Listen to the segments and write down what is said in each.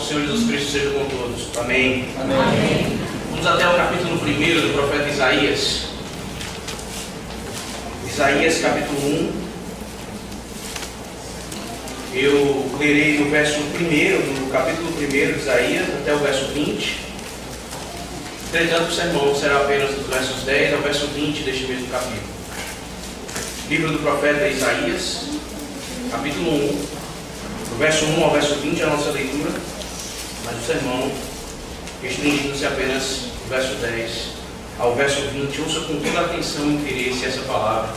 nosso Senhor Jesus Cristo seja com todos. Amém. Amém. Vamos até o capítulo 1 do profeta Isaías. Isaías capítulo 1. Eu lerei do verso 1 do capítulo 1 de Isaías até o verso 20. Entretanto, o sermão será apenas dos versos 10 ao verso 20 deste mesmo capítulo. Livro do profeta Isaías, capítulo 1, do verso 1 ao verso 20 é a nossa leitura, mas o sermão restringindo-se apenas do verso 10 ao verso 20. Ouça com toda a atenção e interesse essa palavra,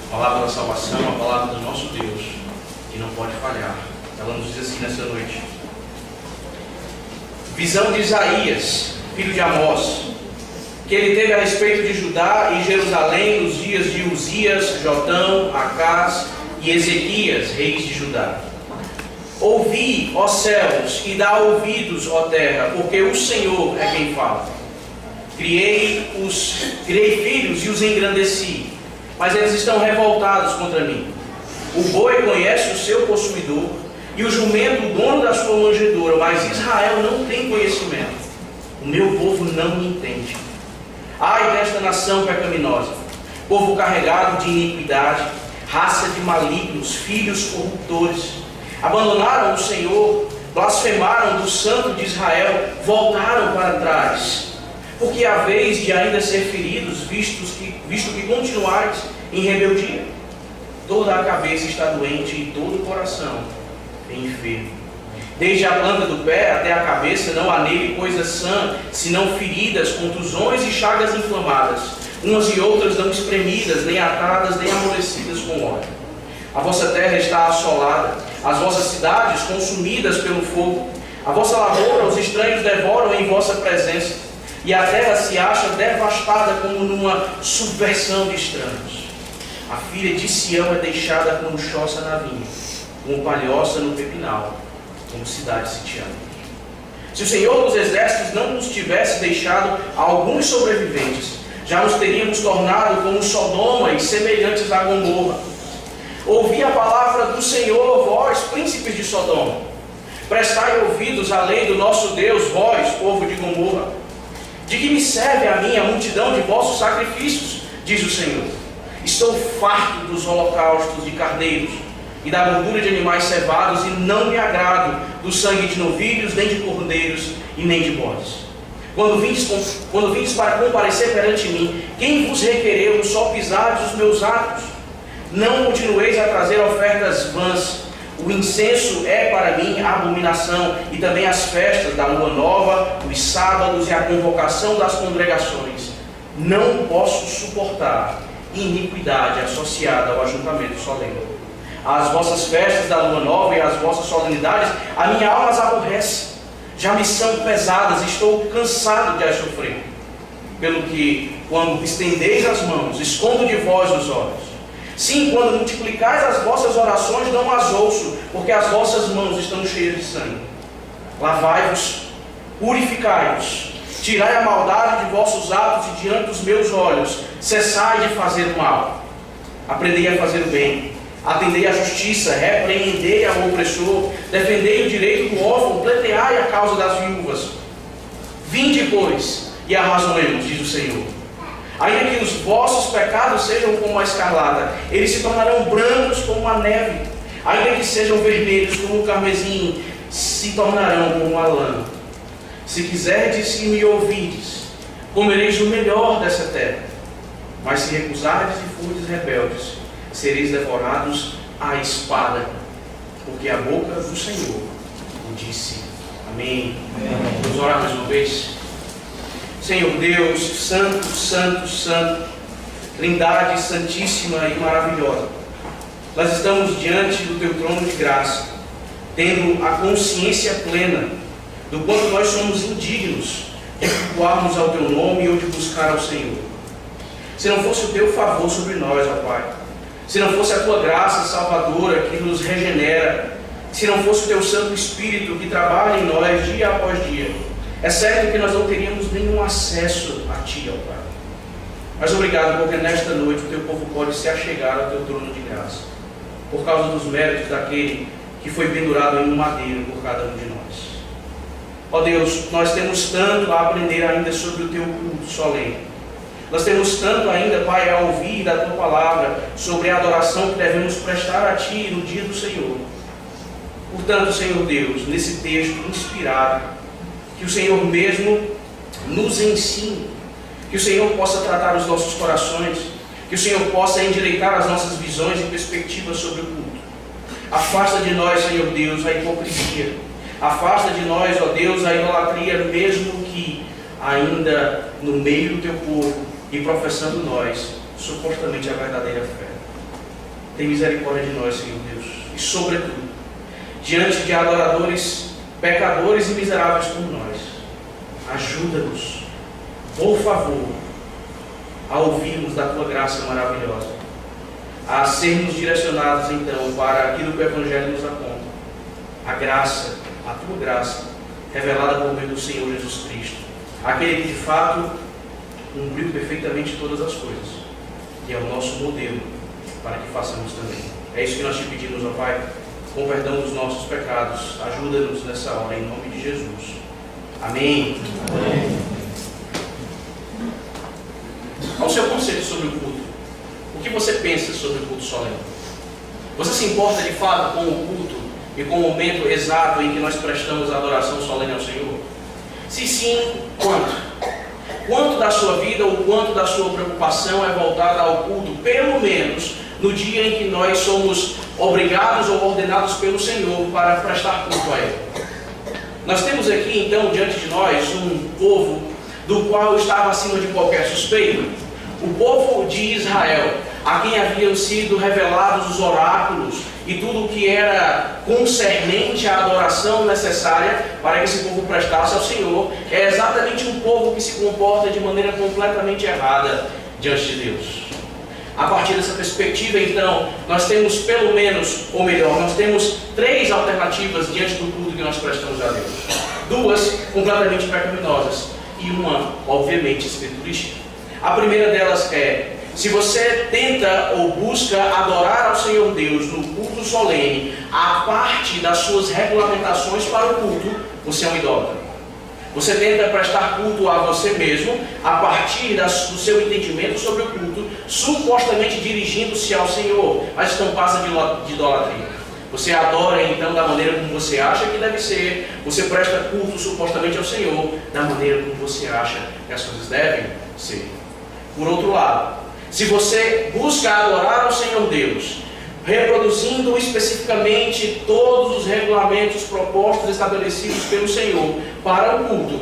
a palavra da salvação, a palavra do nosso Deus, que não pode falhar. Ela nos diz assim nessa noite: visão de Isaías, filho de Amós, que ele teve a respeito de Judá e Jerusalém nos dias de Uzias, Jotão, Acás e Ezequias, reis de Judá. Ouvi, ó céus, e dá ouvidos, ó terra, porque o Senhor é quem fala. Criei filhos e os engrandeci, mas eles estão revoltados contra mim. O boi conhece o seu possuidor, e o jumento o dono da sua manjedoura, mas Israel não tem conhecimento. O meu povo não me entende. Ai desta nação pecaminosa, povo carregado de iniquidade, raça de malignos, filhos corruptores. Abandonaram o Senhor, blasfemaram do Santo de Israel, voltaram para trás. Porque a vez de ainda ser feridos, visto que continuares em rebeldia. Toda a cabeça está doente e todo o coração é enfermo. Desde a planta do pé até a cabeça não há nele coisa sã, senão feridas, contusões e chagas inflamadas, umas e outras não espremidas, nem atadas, nem amolecidas com óleo. A vossa terra está assolada, as vossas cidades consumidas pelo fogo. A vossa lavoura os estranhos devoram em vossa presença, e a terra se acha devastada como numa subversão de estranhos. A filha de Sião é deixada como choça na vinha, como palhoça no pepinal, como cidade sitiana. Se o Senhor dos Exércitos não nos tivesse deixado alguns sobreviventes, já nos teríamos tornado como Sodoma e semelhantes a Gomorra. Ouvi a palavra do Senhor, vós, príncipes de Sodoma. Prestai ouvidos à lei do nosso Deus, vós, povo de Gomorra. De que me serve a mim a multidão de vossos sacrifícios, diz o Senhor. Estou farto dos holocaustos de carneiros e da gordura de animais cevados, e não me agrado do sangue de novilhos, nem de cordeiros e nem de bodes. Quando vindes para comparecer perante mim, quem vos requereu só pisardes os meus atos? Não continueis a trazer ofertas vãs. O incenso é para mim a abominação, e também as festas da lua nova, os sábados e a convocação das congregações. Não posso suportar iniquidade associada ao ajuntamento solene. As vossas festas da lua nova e as vossas solenidades, a minha alma as aborrece. Já me são pesadas, estou cansado de as sofrer. Pelo que, quando estendeis as mãos, escondo de vós os olhos. Sim, quando multiplicais as vossas orações, não as ouço, porque as vossas mãos estão cheias de sangue. Lavai-vos, purificai-vos, tirai a maldade de vossos atos e diante dos meus olhos, cessai de fazer o mal. Aprendei a fazer o bem, atendei à justiça, repreendei ao opressor, defendei o direito do órfão, pleiteai a causa das viúvas. Vinde, pois, e arrazoemos, diz o Senhor. Ainda que os vossos pecados sejam como a escarlata, eles se tornarão brancos como a neve. Ainda que sejam vermelhos como o carmesim, se tornarão como a lã. Se quiserdes e me ouvirdes, comereis o melhor dessa terra. Mas se recusardes e fordes rebeldes, sereis devorados à espada, porque a boca do Senhor o disse. Amém. Vamos orar mais uma vez. Senhor Deus, santo, santo, santo, trindade santíssima e maravilhosa, nós estamos diante do Teu trono de graça, tendo a consciência plena do quanto nós somos indignos de cultuarmos ao Teu nome ou de buscar ao Senhor. Se não fosse o Teu favor sobre nós, ó Pai, se não fosse a Tua graça salvadora que nos regenera, se não fosse o Teu Santo Espírito que trabalha em nós dia após dia, é certo que nós não teríamos nenhum acesso a Ti, ó Pai. Mas obrigado, porque nesta noite o Teu povo pode se achegar ao Teu trono de graça, por causa dos méritos daquele que foi pendurado em um madeiro por cada um de nós. Ó Deus, nós temos tanto a aprender ainda sobre o Teu culto solene. Nós temos tanto ainda, Pai, a ouvir da Tua palavra sobre a adoração que devemos prestar a Ti no dia do Senhor. Portanto, Senhor Deus, nesse texto inspirado, que o Senhor mesmo nos ensine, que o Senhor possa tratar os nossos corações, que o Senhor possa endireitar as nossas visões e perspectivas sobre o culto. Afasta de nós, Senhor Deus, a hipocrisia. Afasta de nós, ó Deus, a idolatria, mesmo que ainda no meio do Teu povo e professando nós, supostamente a verdadeira fé. Tem misericórdia de nós, Senhor Deus. E sobretudo, diante de adoradores, pecadores e miseráveis como nós, ajuda-nos, por favor, a ouvirmos da Tua graça maravilhosa, a sermos direcionados então para aquilo que o Evangelho nos aponta, a graça, a Tua graça, revelada por meio do Senhor Jesus Cristo, aquele que de fato cumpriu perfeitamente todas as coisas, e é o nosso modelo para que façamos também. É isso que nós te pedimos, ó Pai, com perdão dos nossos pecados, ajuda-nos nessa hora, em nome de Jesus. Amém. Amém. Qual o seu conceito sobre o culto? O que você pensa sobre o culto solene? Você se importa de fato com o culto e com o momento exato em que nós prestamos a adoração solene ao Senhor? Se sim, quanto? Quanto da sua vida ou quanto da sua preocupação é voltada ao culto, pelo menos no dia em que nós somos obrigados ou ordenados pelo Senhor para prestar culto a Ele? Nós temos aqui então diante de nós um povo do qual estava acima de qualquer suspeita. O povo de Israel, a quem haviam sido revelados os oráculos e tudo o que era concernente à adoração necessária para que esse povo prestasse ao Senhor, é exatamente um povo que se comporta de maneira completamente errada diante de Deus. A partir dessa perspectiva, então, nós temos pelo menos, ou melhor, nós temos 3 alternativas diante do culto que nós prestamos a Deus. 2 completamente pecaminosas e uma, obviamente, escriturística. A primeira delas é: se você tenta ou busca adorar ao Senhor Deus no culto solene, a parte das suas regulamentações para o culto, você é um idólatra. Você tenta prestar culto a você mesmo a partir do seu entendimento sobre o culto, supostamente dirigindo-se ao Senhor, mas isso não passa de idolatria. Você adora então da maneira como você acha que deve ser, você presta culto supostamente ao Senhor da maneira como você acha que as coisas devem ser. Por outro lado, se você busca adorar ao Senhor Deus, reproduzindo especificamente todos os regulamentos propostos e estabelecidos pelo Senhor para o culto,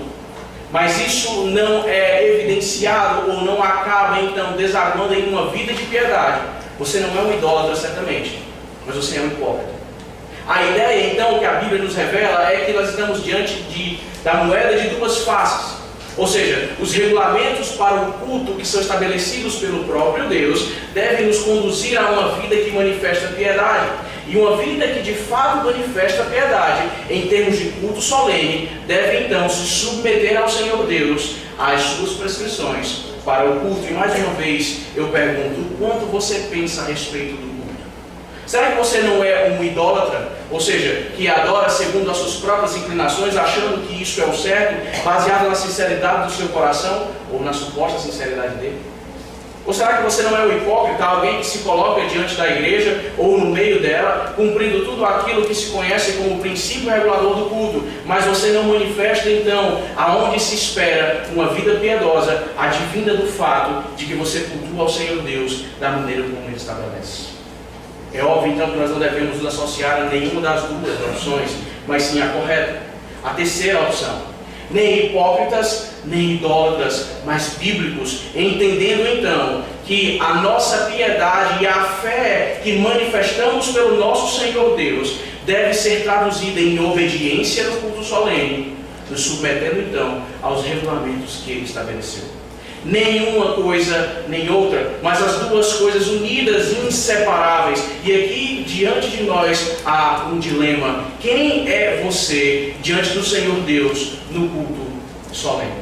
mas isso não é evidenciado ou não acaba então desaguando em uma vida de piedade, você não é um idólatra certamente, mas você é um hipócrita. A ideia então que a Bíblia nos revela é que nós estamos diante da moeda de 2 faces. Ou seja, os regulamentos para o culto que são estabelecidos pelo próprio Deus devem nos conduzir a uma vida que manifesta piedade. E uma vida que de fato manifesta piedade, em termos de culto solene, deve então se submeter ao Senhor Deus, às suas prescrições para o culto. E mais uma vez eu pergunto: o quanto você pensa a respeito do culto? Será que você não é um idólatra? Ou seja, que adora segundo as suas próprias inclinações, achando que isso é o certo, baseado na sinceridade do seu coração, ou na suposta sinceridade dele? Ou será que você não é um hipócrita, alguém que se coloca diante da igreja, ou no meio dela, cumprindo tudo aquilo que se conhece como o princípio regulador do culto, mas você não manifesta então, aonde se espera uma vida piedosa, advinda do fato de que você cultua ao Senhor Deus da maneira como Ele estabelece? É óbvio então que nós não devemos nos associar a nenhuma das 2 opções, mas sim a correta, a terceira opção. Nem hipócritas, nem idólatras, mas bíblicos, entendendo então que a nossa piedade e a fé que manifestamos pelo nosso Senhor Deus deve ser traduzida em obediência no culto solene, nos submetendo então aos regulamentos que Ele estabeleceu. Nenhuma coisa nem outra, mas as 2 coisas unidas, inseparáveis. E aqui diante de nós há um dilema: quem é você diante do Senhor Deus no culto solene?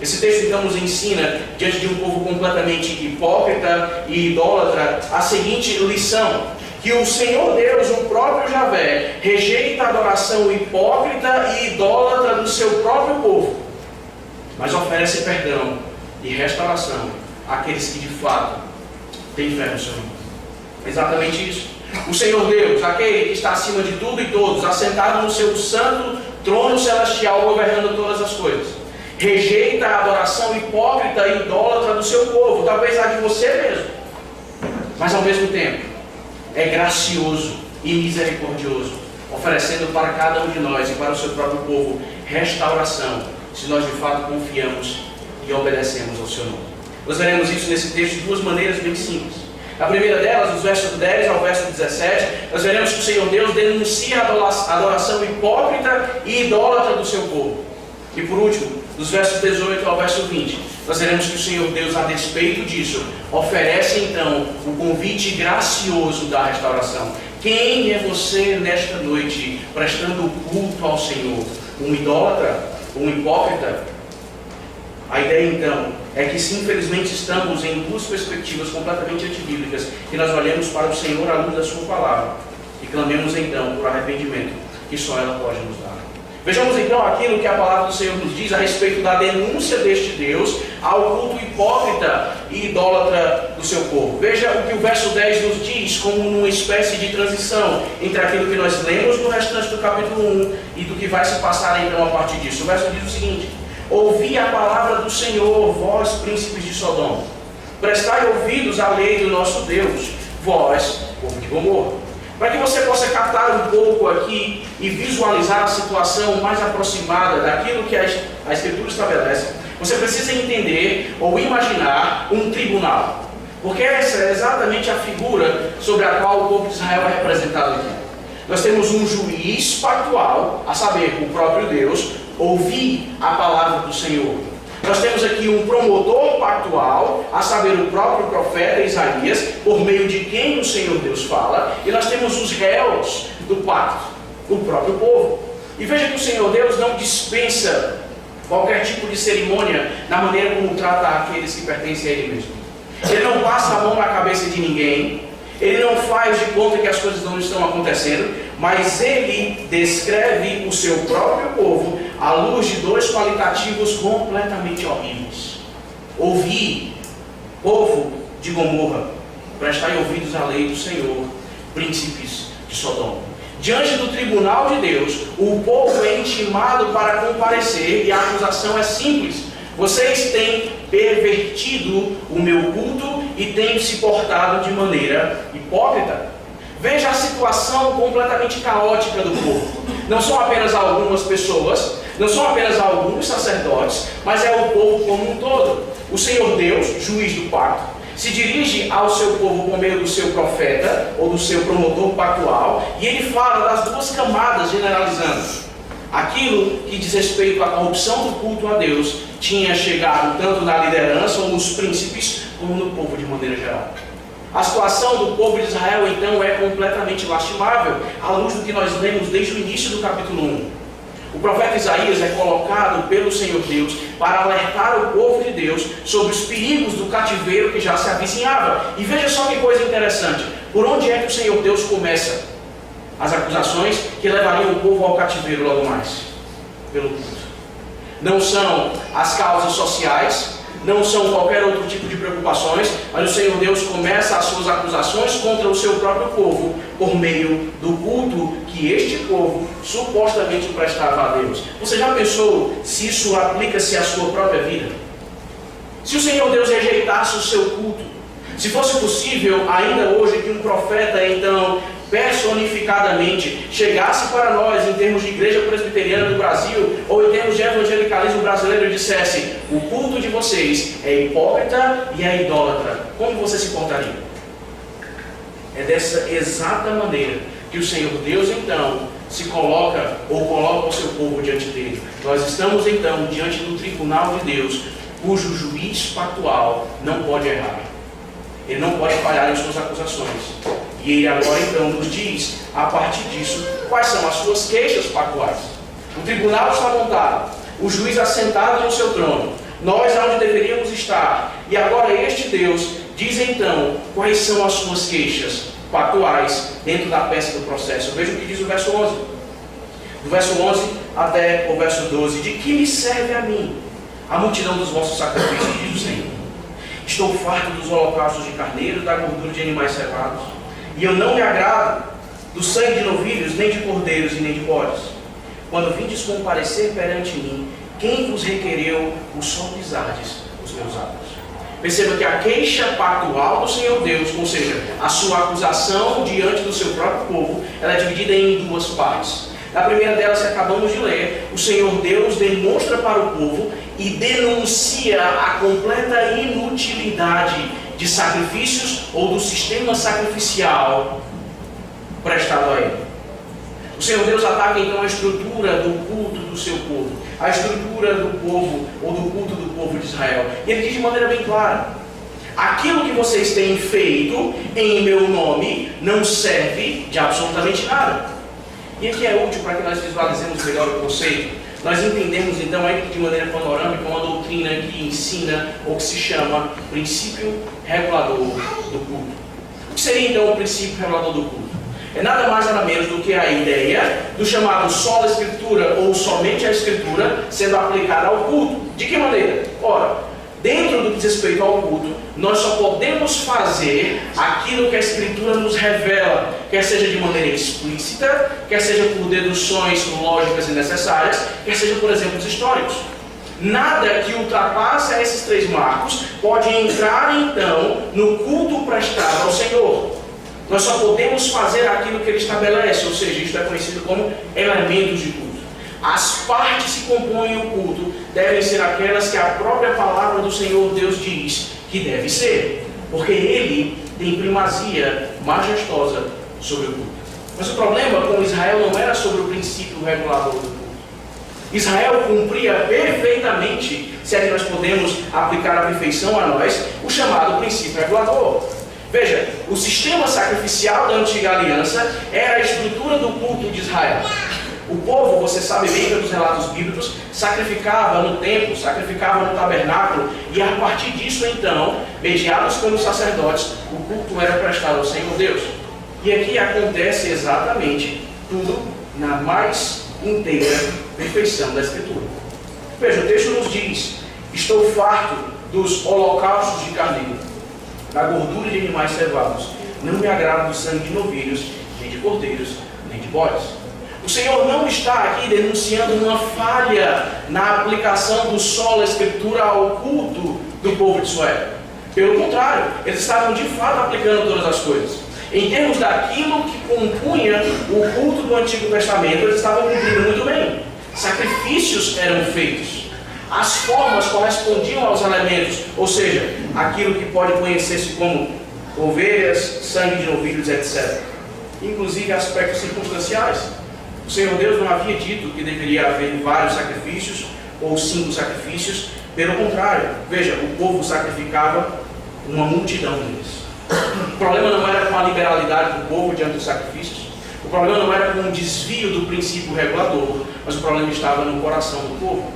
Esse texto então nos ensina, diante de um povo completamente hipócrita e idólatra, a seguinte lição: que o Senhor Deus, o próprio Javé, rejeita a adoração hipócrita e idólatra do seu próprio povo, mas oferece perdão e restauração àqueles que de fato têm fé no Senhor. Exatamente isso. O Senhor Deus, aquele que está acima de tudo e todos, assentado no seu santo trono celestial, governando todas as coisas, rejeita a adoração hipócrita e idólatra do seu povo, talvez a de você mesmo, mas ao mesmo tempo é gracioso e misericordioso, oferecendo para cada um de nós e para o seu próprio povo restauração, se nós de fato confiamos e obedecemos ao seu nome. Nós veremos isso nesse texto de duas maneiras bem simples. A primeira delas, dos versos 10 ao verso 17, nós veremos que o Senhor Deus denuncia a adoração hipócrita e idólatra do seu povo. E por último, dos versos 18 ao verso 20, nós veremos que o Senhor Deus, a despeito disso, oferece então o convite gracioso da restauração. Quem é você nesta noite prestando culto ao Senhor? Um idólatra? Um hipócrita? A ideia então é que se infelizmente estamos em duas perspectivas completamente antibíblicas, que nós olhemos para o Senhor à luz da sua palavra e clamemos então por arrependimento que só ela pode nos dar. Vejamos então aquilo que a palavra do Senhor nos diz a respeito da denúncia deste Deus ao culto hipócrita e idólatra do seu povo. Veja o que o verso 10 nos diz, como numa espécie de transição entre aquilo que nós lemos no restante do capítulo 1 e do que vai se passar então a partir disso. O verso diz o seguinte: ouvi a palavra do Senhor, vós príncipes de Sodoma, prestai ouvidos à lei do nosso Deus, vós, povo de Gomorra. Para que você possa captar um pouco aqui e visualizar a situação mais aproximada daquilo que a Escritura estabelece, você precisa entender ou imaginar um tribunal. Porque essa é exatamente a figura sobre a qual o povo de Israel é representado aqui. Nós temos um juiz pactual, a saber, o próprio Deus, ouvir a palavra do Senhor. Nós temos aqui um promotor pactual, a saber, o próprio profeta Isaías, por meio de quem o Senhor Deus fala, e nós temos os réus do pacto, o próprio povo. E veja que o Senhor Deus não dispensa qualquer tipo de cerimônia na maneira como trata aqueles que pertencem a Ele mesmo. Ele não passa a mão na cabeça de ninguém, Ele não faz de conta que as coisas não estão acontecendo, mas Ele descreve o seu próprio povo à luz de dois qualitativos completamente horríveis. Ouvi, povo de Gomorra, prestai ouvidos à lei do Senhor, príncipes de Sodoma. Diante do tribunal de Deus, o povo é intimado para comparecer e a acusação é simples: vocês têm pervertido o meu culto e têm se portado de maneira hipócrita. Veja a situação completamente caótica do povo. Não são apenas algumas pessoas, não são apenas alguns sacerdotes, mas é o povo como um todo. O Senhor Deus, juiz do pacto, se dirige ao seu povo por meio do seu profeta ou do seu promotor pactual, e ele fala das duas camadas, generalizando. Aquilo que diz respeito à corrupção do culto a Deus tinha chegado tanto na liderança ou nos príncipes, como no povo de maneira geral. A situação do povo de Israel, então, é completamente lastimável, à luz do que nós lemos desde o início do capítulo 1. O profeta Isaías é colocado pelo Senhor Deus para alertar o povo de Deus sobre os perigos do cativeiro que já se avizinhava. E veja só que coisa interessante: por onde é que o Senhor Deus começa as acusações que levariam o povo ao cativeiro logo mais? Pelo culto. Não são as causas sociais, não são qualquer outro tipo de preocupações, mas o Senhor Deus começa as suas acusações contra o seu próprio povo por meio do culto que este povo supostamente prestava a Deus. Você já pensou se isso aplica-se à sua própria vida? Se o Senhor Deus rejeitasse o seu culto, se fosse possível ainda hoje que um profeta então personificadamente chegasse para nós em termos de igreja presbiteriana do Brasil ou em termos de evangelicalismo brasileiro e dissesse: o culto de vocês é hipócrita e é idólatra, como você se portaria? É dessa exata maneira que o Senhor Deus então se coloca ou coloca o seu povo diante dele. Nós estamos então diante do tribunal de Deus, cujo juiz pactual não pode errar. Ele não pode falhar em suas acusações. E ele agora então nos diz, a partir disso, quais são as suas queixas pactuais. O tribunal está montado, o juiz assentado no seu trono, nós onde deveríamos estar. E agora este Deus diz então quais são as suas queixas pactuais dentro da peça do processo. Veja o que diz o verso 11. Do verso 11 até o verso 12: de que me serve a mim a multidão dos vossos sacrifícios, diz o Senhor? Estou farto dos holocaustos de carneiro, da gordura de animais cevados, e eu não me agrado do sangue de novilhos, nem de cordeiros e nem de bodes. Quando vindes comparecer perante mim, quem vos requereu o só pisardes os meus atos? Perceba que a queixa pactual do Senhor Deus, ou seja, a sua acusação diante do seu próprio povo, ela é dividida em duas partes. Na primeira delas, que acabamos de ler, o Senhor Deus demonstra para o povo e denuncia a completa inutilidade de sacrifícios ou do sistema sacrificial prestado a ele. O Senhor Deus ataca então a estrutura do culto do seu povo, a estrutura do povo ou do culto do povo de Israel. E ele diz de maneira bem clara: aquilo que vocês têm feito em meu nome não serve de absolutamente nada. E aqui é útil para que nós visualizemos melhor o conceito. Nós entendemos então aí de maneira panorâmica uma doutrina que ensina ou que se chama princípio regulador do culto. O que seria então o princípio regulador do culto? É nada mais nada menos do que a ideia do chamado só da Escritura ou somente a Escritura sendo aplicada ao culto. De que maneira? Ora, dentro do que diz respeito ao culto, nós só podemos fazer aquilo que a Escritura nos revela, quer seja de maneira explícita, quer seja por deduções lógicas e necessárias, quer seja por exemplos históricos. Nada que ultrapasse esses três marcos pode entrar então no culto prestado ao Senhor. Nós só podemos fazer aquilo que ele estabelece, ou seja, isto é conhecido como elementos de culto. As partes que compõem o culto devem ser aquelas que a própria palavra do Senhor Deus diz que deve ser, porque ele tem primazia majestosa sobre o culto. Mas o problema com Israel não era sobre o princípio regulador do culto. Israel cumpria perfeitamente, se é que nós podemos aplicar a perfeição a nós, o chamado princípio regulador. Veja, o sistema sacrificial da antiga aliança era a estrutura do culto de Israel. O povo, você sabe bem pelos relatos bíblicos, sacrificava no templo, sacrificava no tabernáculo, e a partir disso então, mediados pelos sacerdotes, o culto era prestado ao Senhor Deus. E aqui acontece exatamente tudo na mais inteira perfeição da Escritura. Veja, o texto nos diz: estou farto dos holocaustos de carneiro, da gordura de animais cevados, não me agrada do sangue de novilhos, nem de cordeiros, nem de bodes. O Senhor não está aqui denunciando uma falha na aplicação do solo Escritura ao culto do povo de Israel. Pelo contrário, eles estavam de fato aplicando todas as coisas. Em termos daquilo que compunha o culto do Antigo Testamento, eles estavam cumprindo muito bem. Sacrifícios eram feitos. As formas correspondiam aos elementos, ou seja, aquilo que pode conhecer-se como ovelhas, sangue de novilhos, etc. Inclusive aspectos circunstanciais. O Senhor Deus não havia dito que deveria haver vários sacrifícios ou 5 sacrifícios. Pelo contrário, veja, o povo sacrificava uma multidão deles. O problema não era com a liberalidade do povo diante dos sacrifícios. O problema não era com o desvio do princípio regulador, mas o problema estava no coração do povo.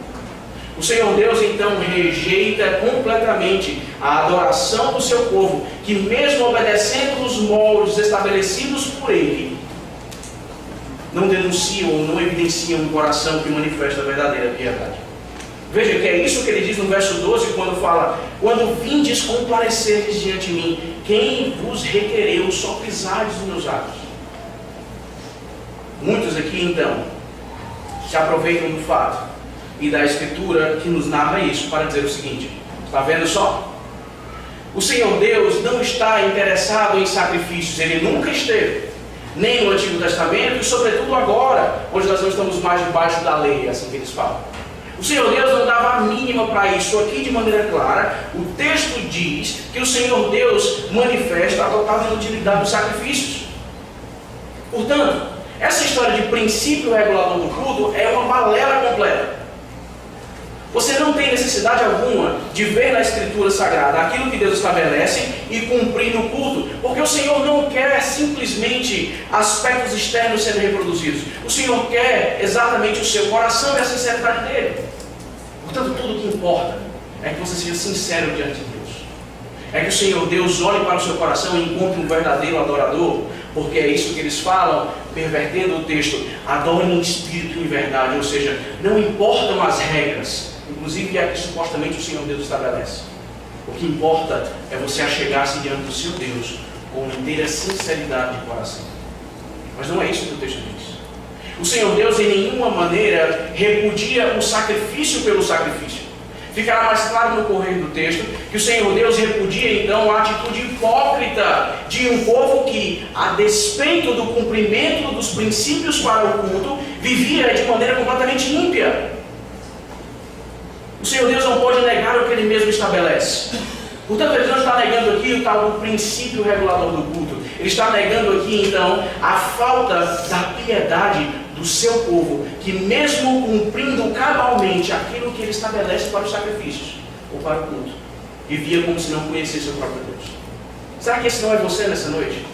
O Senhor Deus então rejeita completamente a adoração do seu povo, que mesmo obedecendo os moldes estabelecidos por ele, não denunciam ou não evidenciam um coração que manifesta a verdadeira piedade. Veja que é isso que ele diz no verso 12, quando fala: quando vindes comparecerdes diante de mim, quem vos requereu só pisardes os meus atos? Muitos aqui então se aproveitam do fato e da Escritura que nos narra isso para dizer o seguinte: está vendo só? O Senhor Deus não está interessado em sacrifícios, ele nunca esteve, nem no Antigo Testamento e sobretudo agora, onde nós não estamos mais debaixo da lei, assim que eles falam. O Senhor Deus não dava a mínima para isso. Aqui de maneira clara, o texto diz que o Senhor Deus manifesta a total inutilidade dos sacrifícios. Portanto, essa história de princípio regulador do culto é uma balela completa. Você não tem necessidade alguma de ver na Escritura Sagrada aquilo que Deus estabelece e cumprir no culto, porque o Senhor não quer simplesmente aspectos externos sendo reproduzidos. O Senhor quer exatamente o seu coração e a sinceridade dele. Portanto, tudo o que importa é que você seja sincero diante de Deus. É que o Senhor Deus olhe para o seu coração e encontre um verdadeiro adorador, porque é isso que eles falam, pervertendo o texto, adorem em espírito e em verdade, ou seja, não importam as regras, inclusive é que supostamente o Senhor Deus estabelece. O que importa é você achegar-se diante do seu Deus com inteira sinceridade de coração. Mas não é isso que o texto diz. O Senhor Deus em nenhuma maneira repudia o sacrifício pelo sacrifício. Ficará mais claro no correr do texto que o Senhor Deus repudia então a atitude hipócrita de um povo que, a despeito do cumprimento dos princípios para o culto, vivia de maneira completamente ímpia. O Senhor Deus não pode negar o que Ele mesmo estabelece. Portanto, Ele não está negando aqui o tal do princípio regulador do culto. Ele está negando aqui então a falta da piedade do seu povo, que mesmo cumprindo cabalmente aquilo que Ele estabelece para os sacrifícios ou para o culto, vivia como se não conhecesse o próprio Deus. Será que esse não é você nessa noite?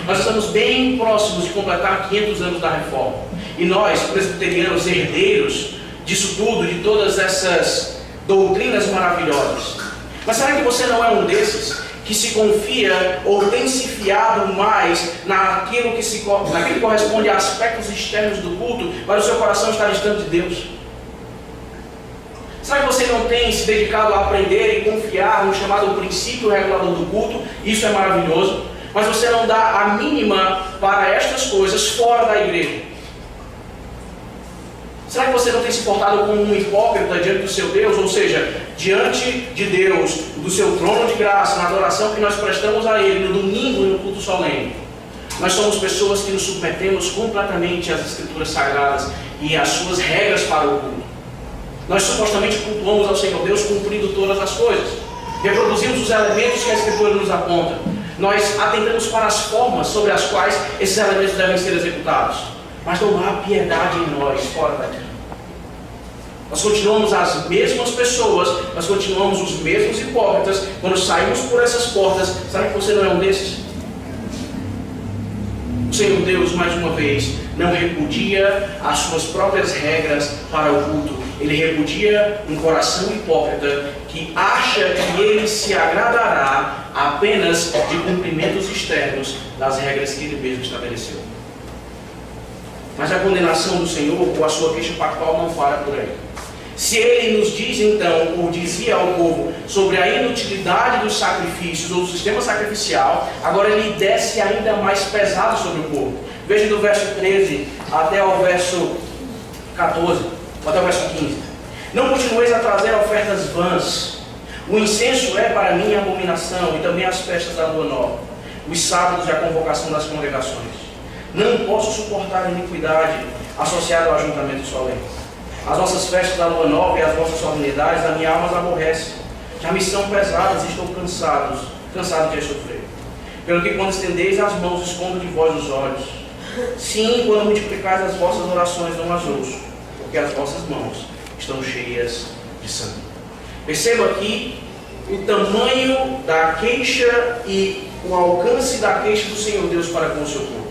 Nós estamos bem próximos de completar 500 anos da reforma, e nós, presbiterianos, herdeiros disso tudo, de todas essas doutrinas maravilhosas. Mas será que você não é um desses que se confia ou tem se fiado mais naquilo que corresponde a aspectos externos do culto, mas o seu coração está distante de Deus? Será que você não tem se dedicado a aprender e confiar no chamado princípio regulador do culto? Isso é maravilhoso, mas você não dá a mínima para estas coisas fora da igreja. Será que você não tem se portado como um hipócrita diante do seu Deus, ou seja, diante de Deus, do seu trono de graça, na adoração que nós prestamos a Ele no domingo e no culto solene? Nós somos pessoas que nos submetemos completamente às Escrituras Sagradas e às suas regras para o culto. Nós supostamente cultuamos ao Senhor Deus cumprindo todas as coisas. Reproduzimos os elementos que a Escritura nos aponta. Nós atentamos para as formas sobre as quais esses elementos devem ser executados. Mas não há piedade em nós fora daqui. Nós continuamos as mesmas pessoas, nós continuamos os mesmos hipócritas. Quando saímos por essas portas, será que você não é um desses? O Senhor Deus, mais uma vez, não repudia as suas próprias regras para o culto. Ele repudia um coração hipócrita que acha que ele se agradará apenas de cumprimentos externos das regras que ele mesmo estabeleceu. Mas a condenação do Senhor, ou a sua queixa pactual, não para por aí. Se Ele nos diz então, ou dizia ao povo, sobre a inutilidade dos sacrifícios, ou do sistema sacrificial, agora Ele desce ainda mais pesado sobre o povo. Veja do verso 13 até ao verso 14, até o verso 15. Não continueis a trazer ofertas vãs. O incenso é para mim abominação, e também as festas da lua nova, os sábados e a convocação das congregações. Não posso suportar a iniquidade associada ao ajuntamento solene. As nossas festas da lua nova e as vossas solenidades, a minha alma as aborrece. Já me são pesadas e estou cansado de as sofrer. Pelo que quando estendeis as mãos, escondo de vós os olhos. Sim, quando multiplicais as vossas orações, não as ouço, porque as vossas mãos estão cheias de sangue. Perceba aqui o tamanho da queixa e o alcance da queixa do Senhor Deus para com o seu povo.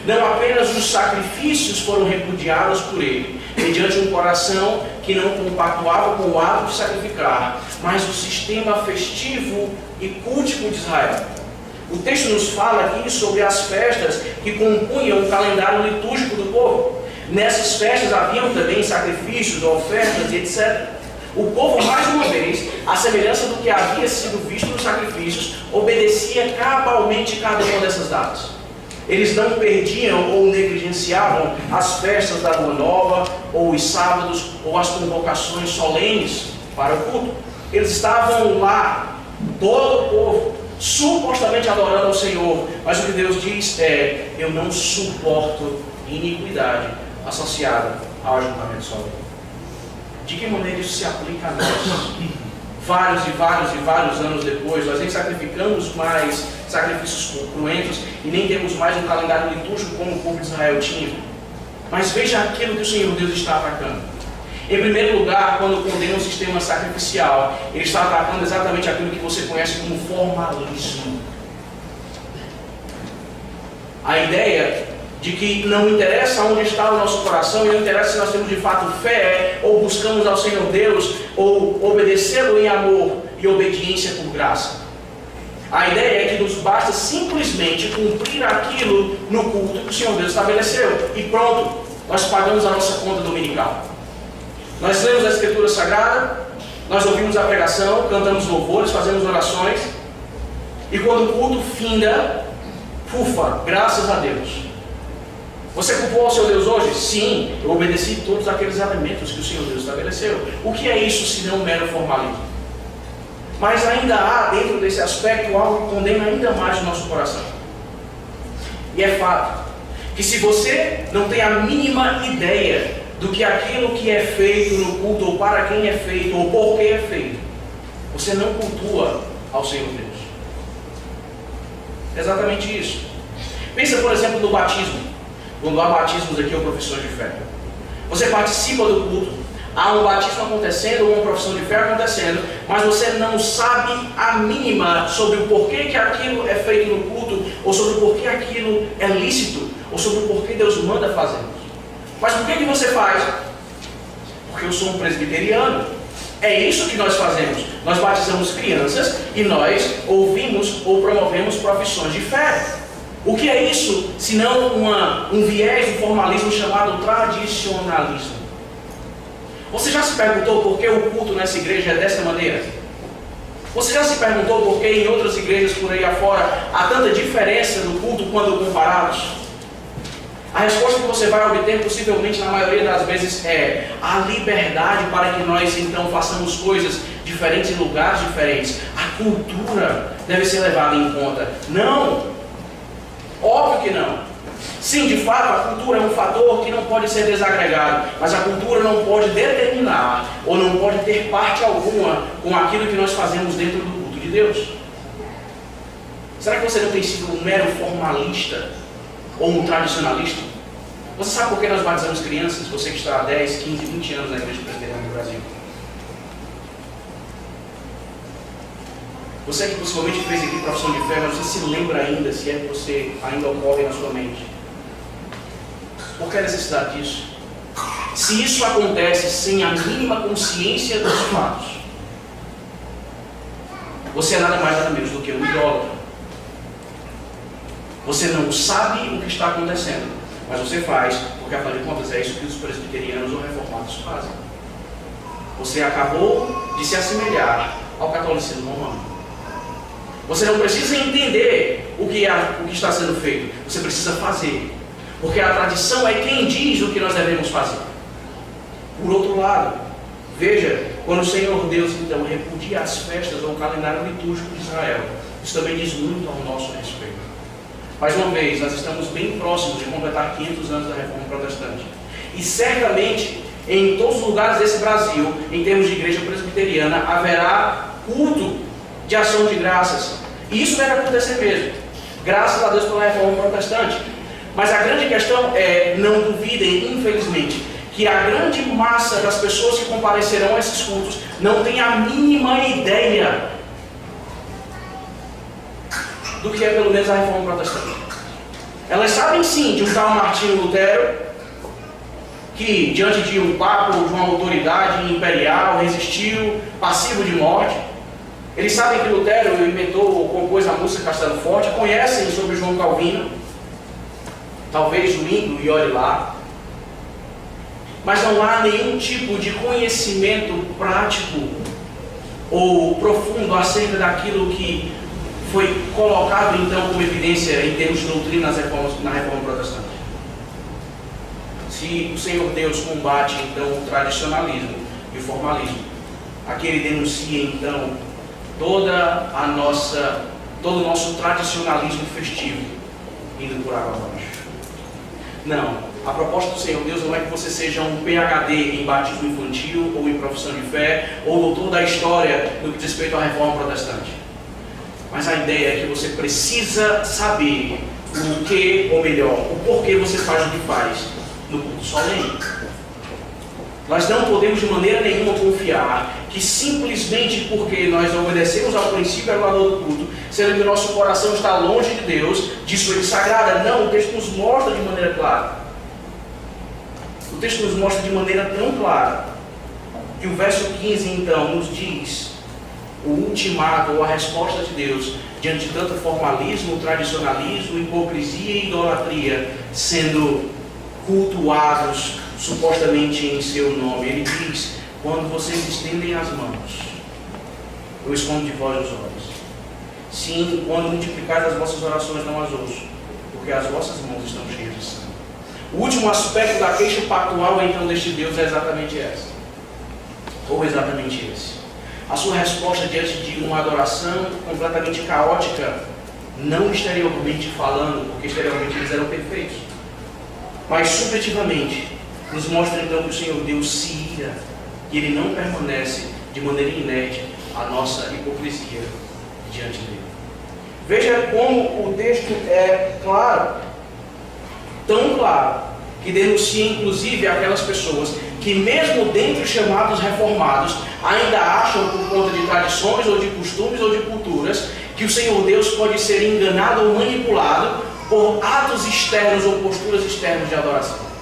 Não apenas os sacrifícios foram repudiados por ele, mediante um coração que não compactuava com o ato de sacrificar, mas o sistema festivo e cultico de Israel. O texto nos fala aqui sobre as festas que compunham o calendário litúrgico do povo. Nessas festas haviam também sacrifícios, ofertas e etc. O povo, mais uma vez, à semelhança do que havia sido visto nos sacrifícios, obedecia cabalmente cada uma dessas datas. Eles não perdiam ou negligenciavam as festas da lua nova, ou os sábados, ou as convocações solenes para o culto. Eles estavam lá, todo o povo, supostamente adorando ao Senhor. Mas o que Deus diz é: eu não suporto iniquidade associada ao ajuntamento solene. De que maneira isso se aplica a nós? Vários anos depois, nós nem sacrificamos mais sacrifícios cruentos e nem temos mais um calendário litúrgico como o povo de Israel tinha. Mas veja aquilo que o Senhor Deus está atacando. Em primeiro lugar, quando condena o sistema sacrificial, Ele está atacando exatamente aquilo que você conhece como formalismo. A ideia de que não interessa onde está o nosso coração, e não interessa se nós temos de fato fé, ou buscamos ao Senhor Deus, ou obedecê-lo em amor e obediência por graça. A ideia é que nos basta simplesmente cumprir aquilo no culto que o Senhor Deus estabeleceu. E pronto, nós pagamos a nossa conta dominical. Nós lemos a Escritura Sagrada, nós ouvimos a pregação, cantamos louvores, fazemos orações. E quando o culto finda, ufa, graças a Deus. Você culpou ao seu Deus hoje? Sim, eu obedeci todos aqueles elementos que o Senhor Deus estabeleceu. O que é isso se não mero formalismo? Mas ainda há dentro desse aspecto algo que condena ainda mais o nosso coração. E é fato que se você não tem a mínima ideia do que aquilo que é feito no culto, ou para quem é feito, ou por que é feito, você não cultua ao Senhor Deus. É exatamente isso. Pensa, por exemplo, no batismo. Quando há batismos aqui ou profissões de fé, você participa do culto, há um batismo acontecendo ou uma profissão de fé acontecendo, mas você não sabe a mínima sobre o porquê que aquilo é feito no culto, ou sobre o porquê aquilo é lícito, ou sobre o porquê Deus manda fazer. Mas por que você faz? Porque eu sou um presbiteriano. É isso que nós fazemos. Nós batizamos crianças e nós ouvimos ou promovemos profissões de fé. O que é isso, senão um viés do formalismo chamado tradicionalismo? Você já se perguntou por que o culto nessa igreja é dessa maneira? Você já se perguntou por que em outras igrejas por aí afora há tanta diferença no culto quando comparados? A resposta que você vai obter, possivelmente na maioria das vezes, é a liberdade para que nós então façamos coisas diferentes em lugares diferentes. A cultura deve ser levada em conta. Não! Óbvio que não. Sim, de fato, a cultura é um fator que não pode ser desagregado, mas a cultura não pode determinar ou não pode ter parte alguma com aquilo que nós fazemos dentro do culto de Deus. Será que você não tem sido um mero formalista ou um tradicionalista? Você sabe por que nós batizamos crianças? Você que está há 10, 15, 20 anos na Igreja Presbiteriana do Brasil. Você que possivelmente fez aqui profissão de fé, mas você se lembra ainda, se é que você ainda ocorre na sua mente. Por que a necessidade disso? Se isso acontece sem a mínima consciência dos fatos, você é nada mais nada menos do que um idólatra. Você não sabe o que está acontecendo, mas você faz, porque afinal de contas é isso que os presbiterianos ou reformados fazem. Você acabou de se assemelhar ao catolicismo romano. Você não precisa entender o que está sendo feito. Você precisa fazer. Porque a tradição é quem diz o que nós devemos fazer. Por outro lado, veja, quando o Senhor Deus então repudia as festas ou o calendário litúrgico de Israel, isso também diz muito ao nosso respeito. Mais uma vez, nós estamos bem próximos de completar 500 anos da Reforma Protestante. E certamente, em todos os lugares desse Brasil, em termos de igreja presbiteriana, haverá culto de ação de graças. E isso deve acontecer mesmo. Graças a Deus pela Reforma Protestante. Mas a grande questão é, não duvidem, infelizmente, que a grande massa das pessoas que comparecerão a esses cultos não tem a mínima ideia do que é pelo menos a Reforma Protestante. Elas sabem sim de um tal Martinho Lutero, que diante de um papa ou de uma autoridade imperial resistiu, passivo de morte. Eles sabem que Lutero inventou ou compôs a música Castelo Forte, conhecem sobre João Calvino, talvez Zwinglio e olhe lá, mas não há nenhum tipo de conhecimento prático ou profundo acerca daquilo que foi colocado então como evidência em termos de doutrina na Reforma Protestante. Se o Senhor Deus combate então o tradicionalismo e o formalismo, aqui ele denuncia então todo o nosso tradicionalismo festivo indo por água abaixo. Não, a proposta do Senhor Deus não é que você seja um PhD em batismo infantil ou em profissão de fé ou doutor da história no que diz respeito à Reforma Protestante. Mas a ideia é que você precisa saber o que, ou melhor, o porquê você faz o que faz no culto solene. Nós não podemos de maneira nenhuma confiar que simplesmente porque nós obedecemos ao princípio regulador do culto, sendo que o nosso coração está longe de Deus, de sua sagrada. Não, o texto nos mostra de maneira clara. O texto nos mostra de maneira tão clara que o verso 15 então nos diz o ultimato ou a resposta de Deus diante de tanto formalismo, tradicionalismo, hipocrisia e idolatria sendo cultuados supostamente em seu nome. Ele diz: quando vocês estendem as mãos, eu escondo de vós os olhos. Sim, quando multiplicais as vossas orações, não as ouço, porque as vossas mãos estão cheias de sangue. O último aspecto da queixa pactual, então, deste Deus é exatamente essa. Ou exatamente esse. A sua resposta diante de uma adoração completamente caótica, não exteriormente falando, porque exteriormente eles eram perfeitos, mas subjetivamente, nos mostra então que o Senhor Deus se ira, e Ele não permanece de maneira inerte a nossa hipocrisia diante dele. Veja como o texto é claro, tão claro, que denuncia inclusive aquelas pessoas que mesmo dentre os chamados reformados, ainda acham por conta de tradições ou de costumes ou de culturas, que o Senhor Deus pode ser enganado ou manipulado por atos externos ou posturas externas de adoração.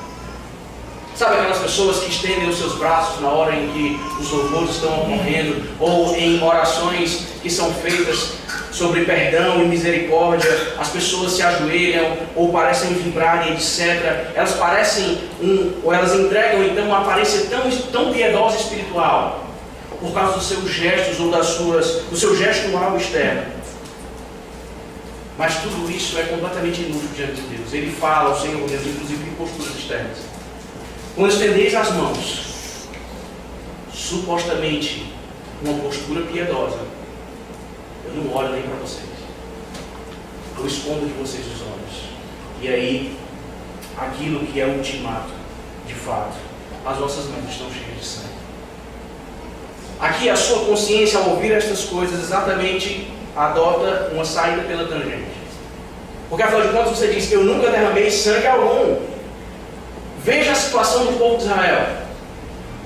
Sabe aquelas pessoas que estendem os seus braços na hora em que os louvores estão ocorrendo, ou em orações que são feitas sobre perdão e misericórdia, as pessoas se ajoelham ou parecem vibrar e etc. Elas parecem ou elas entregam então uma aparência tão piedosa e espiritual por causa dos seus gestos ou do seu gestual externo. Mas tudo isso é completamente inútil diante de Deus. Ele fala ao Senhor Deus, inclusive em posturas externas. Quando estendeis as mãos, supostamente uma postura piedosa, eu não olho nem para vocês. Eu escondo de vocês os olhos. E aí, aquilo que é o ultimato, de fato, as vossas mãos estão cheias de sangue. Aqui a sua consciência, ao ouvir estas coisas, exatamente adota uma saída pela tangente. Porque afinal de contas você diz: eu nunca derramei sangue algum. Veja a situação do povo de Israel.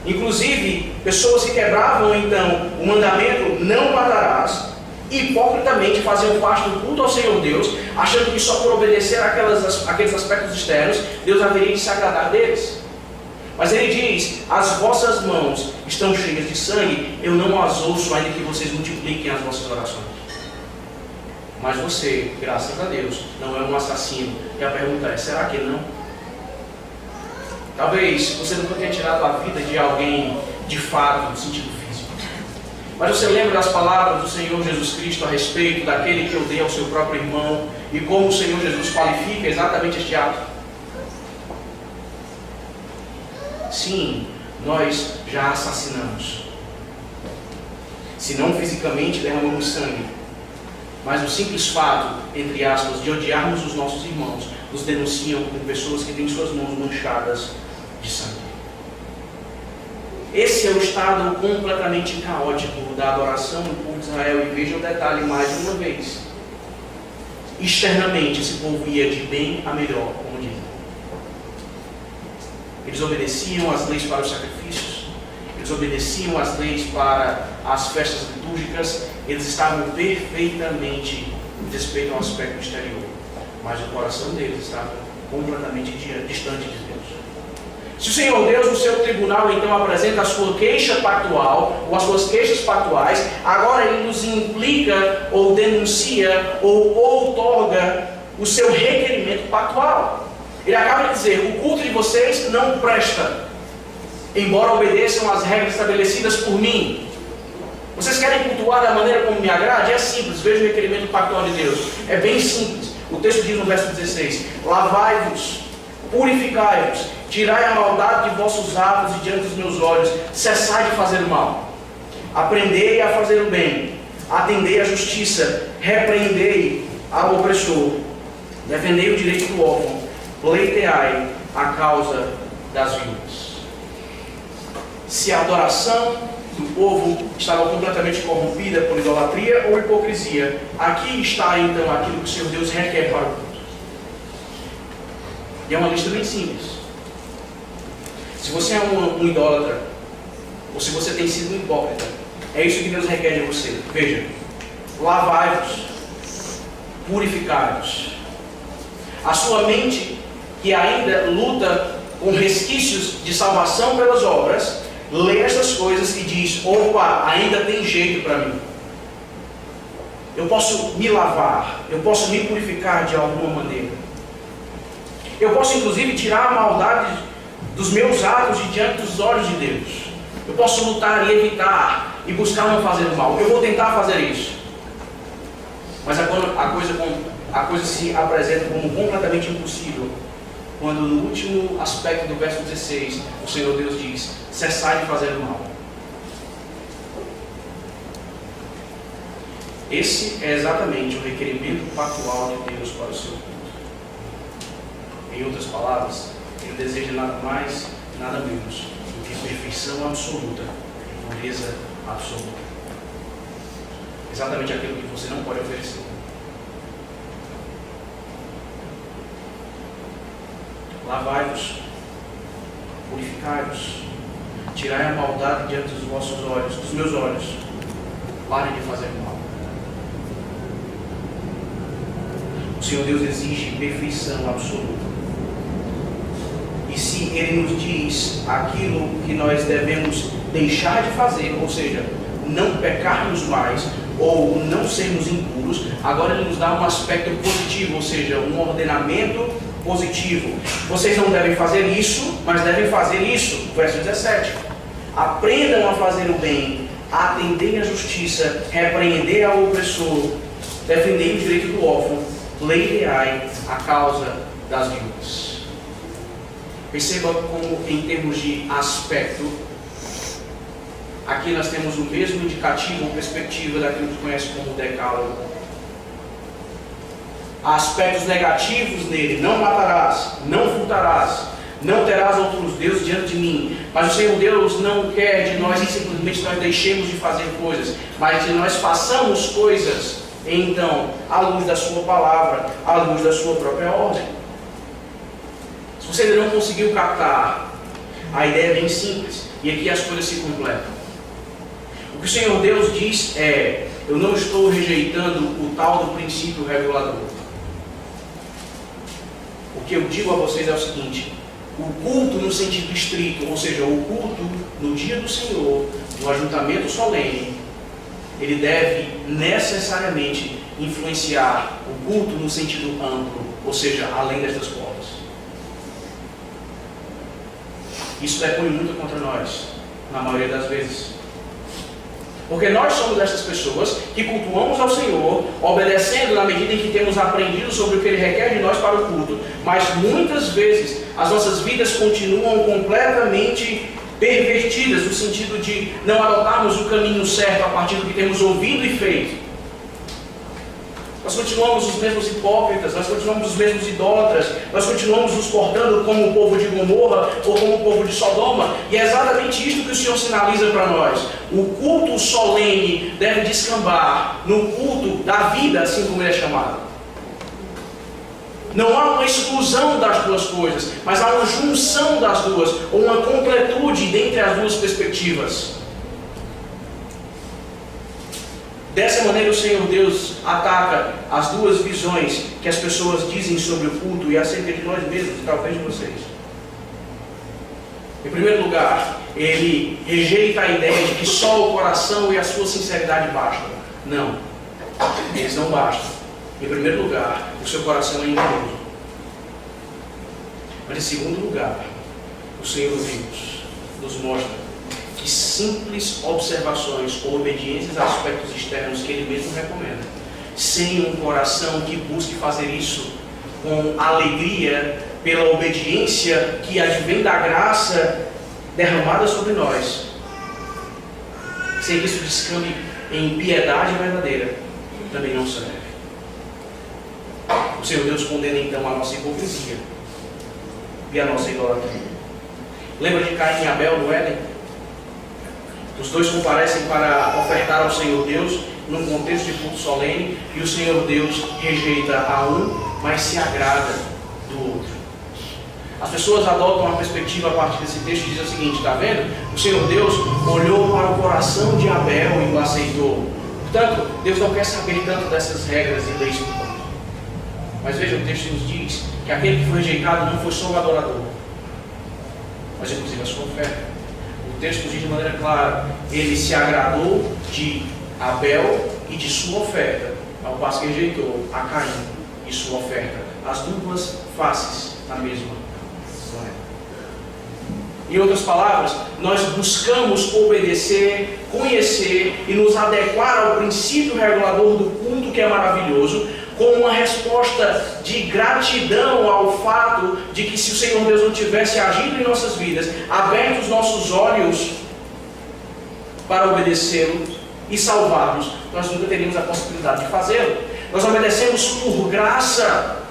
Inclusive, pessoas que quebravam então o mandamento não matarás, hipocritamente faziam parte do culto ao Senhor Deus, achando que só por obedecer aqueles aspectos externos, Deus haveria de se agradar deles. Mas ele diz: as vossas mãos estão cheias de sangue, eu não as ouço, ainda que vocês multipliquem as vossas orações. Mas você, graças a Deus, não é um assassino. E a pergunta é: será que não? Talvez você nunca tenha tirado a vida de alguém de fato, no sentido físico. Mas você lembra das palavras do Senhor Jesus Cristo a respeito daquele que odeia ao seu próprio irmão e como o Senhor Jesus qualifica exatamente este ato? Sim, nós já assassinamos. Se não fisicamente derramamos sangue, mas o simples fato, entre aspas, de odiarmos os nossos irmãos, nos denunciam como pessoas que têm suas mãos manchadas de sangue. Esse é o estado completamente caótico da adoração do povo de Israel. E veja o detalhe mais uma vez. Externamente, esse povo ia de bem a melhor, como dizem. Eles obedeciam às leis para os sacrifícios, eles obedeciam às leis para as festas litúrgicas, eles estavam perfeitamente em respeito ao aspecto exterior, mas o coração deles estava completamente distante de Deus. Se o Senhor Deus no seu tribunal então apresenta a sua queixa pactual, ou as suas queixas pactuais, agora Ele nos implica, ou denuncia, ou outorga o seu requerimento pactual. Ele acaba de dizer: o culto de vocês não presta, embora obedeçam às regras estabelecidas por mim. Vocês querem cultuar da maneira como me agrade? É simples, veja o requerimento pactual de Deus. É bem simples. O texto diz no verso 16: lavai-vos, purificai-vos, tirai a maldade de vossos atos e diante dos meus olhos, cessai de fazer o mal. Aprendei a fazer o bem, atendei à justiça, repreendei ao opressor, defendei o direito do órfão, pleiteai a causa das viúvas. Se a adoração do povo estava completamente corrompida por idolatria ou hipocrisia, aqui está então aquilo que o Senhor Deus requer para o culto. E é uma lista bem simples. Se você é um idólatra, ou se você tem sido um hipócrita, é isso que Deus requer de você. Veja: lavai-vos, purificai-vos. A sua mente, que ainda luta com resquícios de salvação pelas obras, lê estas coisas e diz: opa, ainda tem jeito para mim. Eu posso me lavar, eu posso me purificar de alguma maneira. Eu posso inclusive tirar a maldade dos meus atos de diante dos olhos de Deus. Eu posso lutar e evitar e buscar não fazer o mal. Eu vou tentar fazer isso. Mas a coisa se apresenta como completamente impossível quando no último aspecto do verso 16 o Senhor Deus diz: cessai de fazer o mal. Esse é exatamente o requerimento pactual de Deus para o seu povo. Em outras palavras, Ele deseja nada mais, nada menos do que perfeição absoluta e pureza absoluta. Exatamente aquilo que você não pode oferecer. Lavai-vos, purificai-vos, tirai a maldade diante dos vossos olhos, dos meus olhos. Parem de fazer mal. O Senhor Deus exige perfeição absoluta. E se Ele nos diz aquilo que nós devemos deixar de fazer, ou seja, não pecarmos mais, ou não sermos impuros, agora Ele nos dá um aspecto positivo, ou seja, um ordenamento positivo. Vocês não devem fazer isso, mas devem fazer isso. Verso 17. Aprendam a fazer o bem, a atender à justiça, repreender ao opressor, defender o direito do órfão, pleideai a causa das viúvas. Perceba como, em termos de aspecto, aqui nós temos o mesmo indicativo ou perspectiva daquilo que conhece como decálogo. Há aspectos negativos nele: não matarás, não furtarás, não terás outros deuses diante de mim. Mas o Senhor Deus não quer de nós que simplesmente nós deixemos de fazer coisas, mas que nós façamos coisas, então, à luz da sua palavra, à luz da sua própria ordem. Se você ainda não conseguiu captar, a ideia é bem simples, e aqui as coisas se completam. O que o Senhor Deus diz é: eu não estou rejeitando o tal do princípio regulador. O que eu digo a vocês é o seguinte: o culto no sentido estrito, ou seja, o culto no dia do Senhor, no ajuntamento solene, ele deve necessariamente influenciar o culto no sentido amplo, ou seja, além destas portas. Isso depõe muito contra nós, na maioria das vezes. Porque nós somos essas pessoas que cultuamos ao Senhor, obedecendo na medida em que temos aprendido sobre o que Ele requer de nós para o culto. Mas muitas vezes as nossas vidas continuam completamente pervertidas, no sentido de não adotarmos o caminho certo a partir do que temos ouvido e feito. Nós continuamos os mesmos hipócritas, nós continuamos os mesmos idólatras, nós continuamos nos portando como o povo de Gomorra ou como o povo de Sodoma. E é exatamente isso que o Senhor sinaliza para nós. O culto solene deve descambar no culto da vida, assim como ele é chamado. Não há uma exclusão das duas coisas, mas há uma junção das duas, ou uma completude dentre as duas perspectivas. Dessa maneira o Senhor Deus ataca as duas visões que as pessoas dizem sobre o culto e acerca de nós mesmos, e talvez de vocês. Em primeiro lugar, ele rejeita a ideia de que só o coração e a sua sinceridade bastam. Não, eles não bastam. Em primeiro lugar, o seu coração é enganoso. Mas em segundo lugar, o Senhor Deus nos mostra que simples observações ou obediências a aspectos externos que Ele mesmo recomenda, sem um coração que busque fazer isso com alegria pela obediência que advém da graça derramada sobre nós, sem que isso descambe em piedade verdadeira, também não serve. O Senhor Deus condena então a nossa hipocrisia e a nossa idolatria. Lembra de Caim e Abel no Éden? Os dois comparecem para ofertar ao Senhor Deus num contexto de culto solene, e o Senhor Deus rejeita a um, mas se agrada do outro. As pessoas adotam uma perspectiva a partir desse texto e dizem o seguinte: está vendo? O Senhor Deus olhou para o coração de Abel e o aceitou. Portanto, Deus não quer saber tanto dessas regras e leis. Mas veja, o texto nos diz que aquele que foi rejeitado não foi só o adorador, mas inclusive a sua oferta. O texto nos diz de maneira clara: ele se agradou de Abel e de sua oferta, ao passo que rejeitou a Caim e sua oferta. As duplas faces da mesma moeda. Em outras palavras, nós buscamos obedecer, conhecer e nos adequar ao princípio regulador do culto, que é maravilhoso, com uma resposta de gratidão ao fato de que, se o Senhor Deus não tivesse agido em nossas vidas, aberto os nossos olhos para obedecê-lo e salvar-nos, nós nunca teríamos a possibilidade de fazê-lo. Nós obedecemos por graça,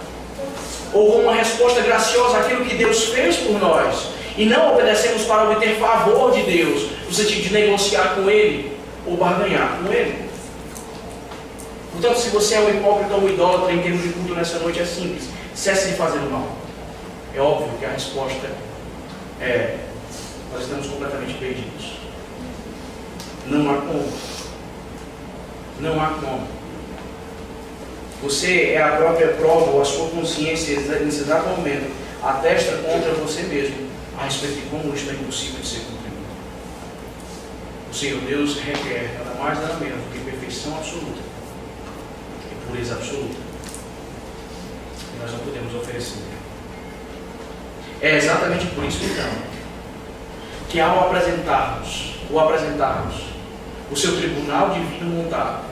ou com uma resposta graciosa àquilo que Deus fez por nós, e não obedecemos para obter favor de Deus, no sentido de negociar com Ele ou barganhar com Ele. Portanto, se você é um hipócrita ou um idólatra em termos de culto nessa noite, é simples: cesse de fazer o mal. É óbvio que a resposta é: nós estamos completamente perdidos. Não há como. Não há como. Você é a própria prova, ou a sua consciência nesse exato momento atesta contra você mesmo a respeito de como isto é impossível de ser cumprido. O Senhor Deus requer nada mais nada menos do que perfeição absoluta e pureza absoluta, e nós não podemos oferecer. É exatamente por isso, então, que ao apresentarmos o seu tribunal divino montado,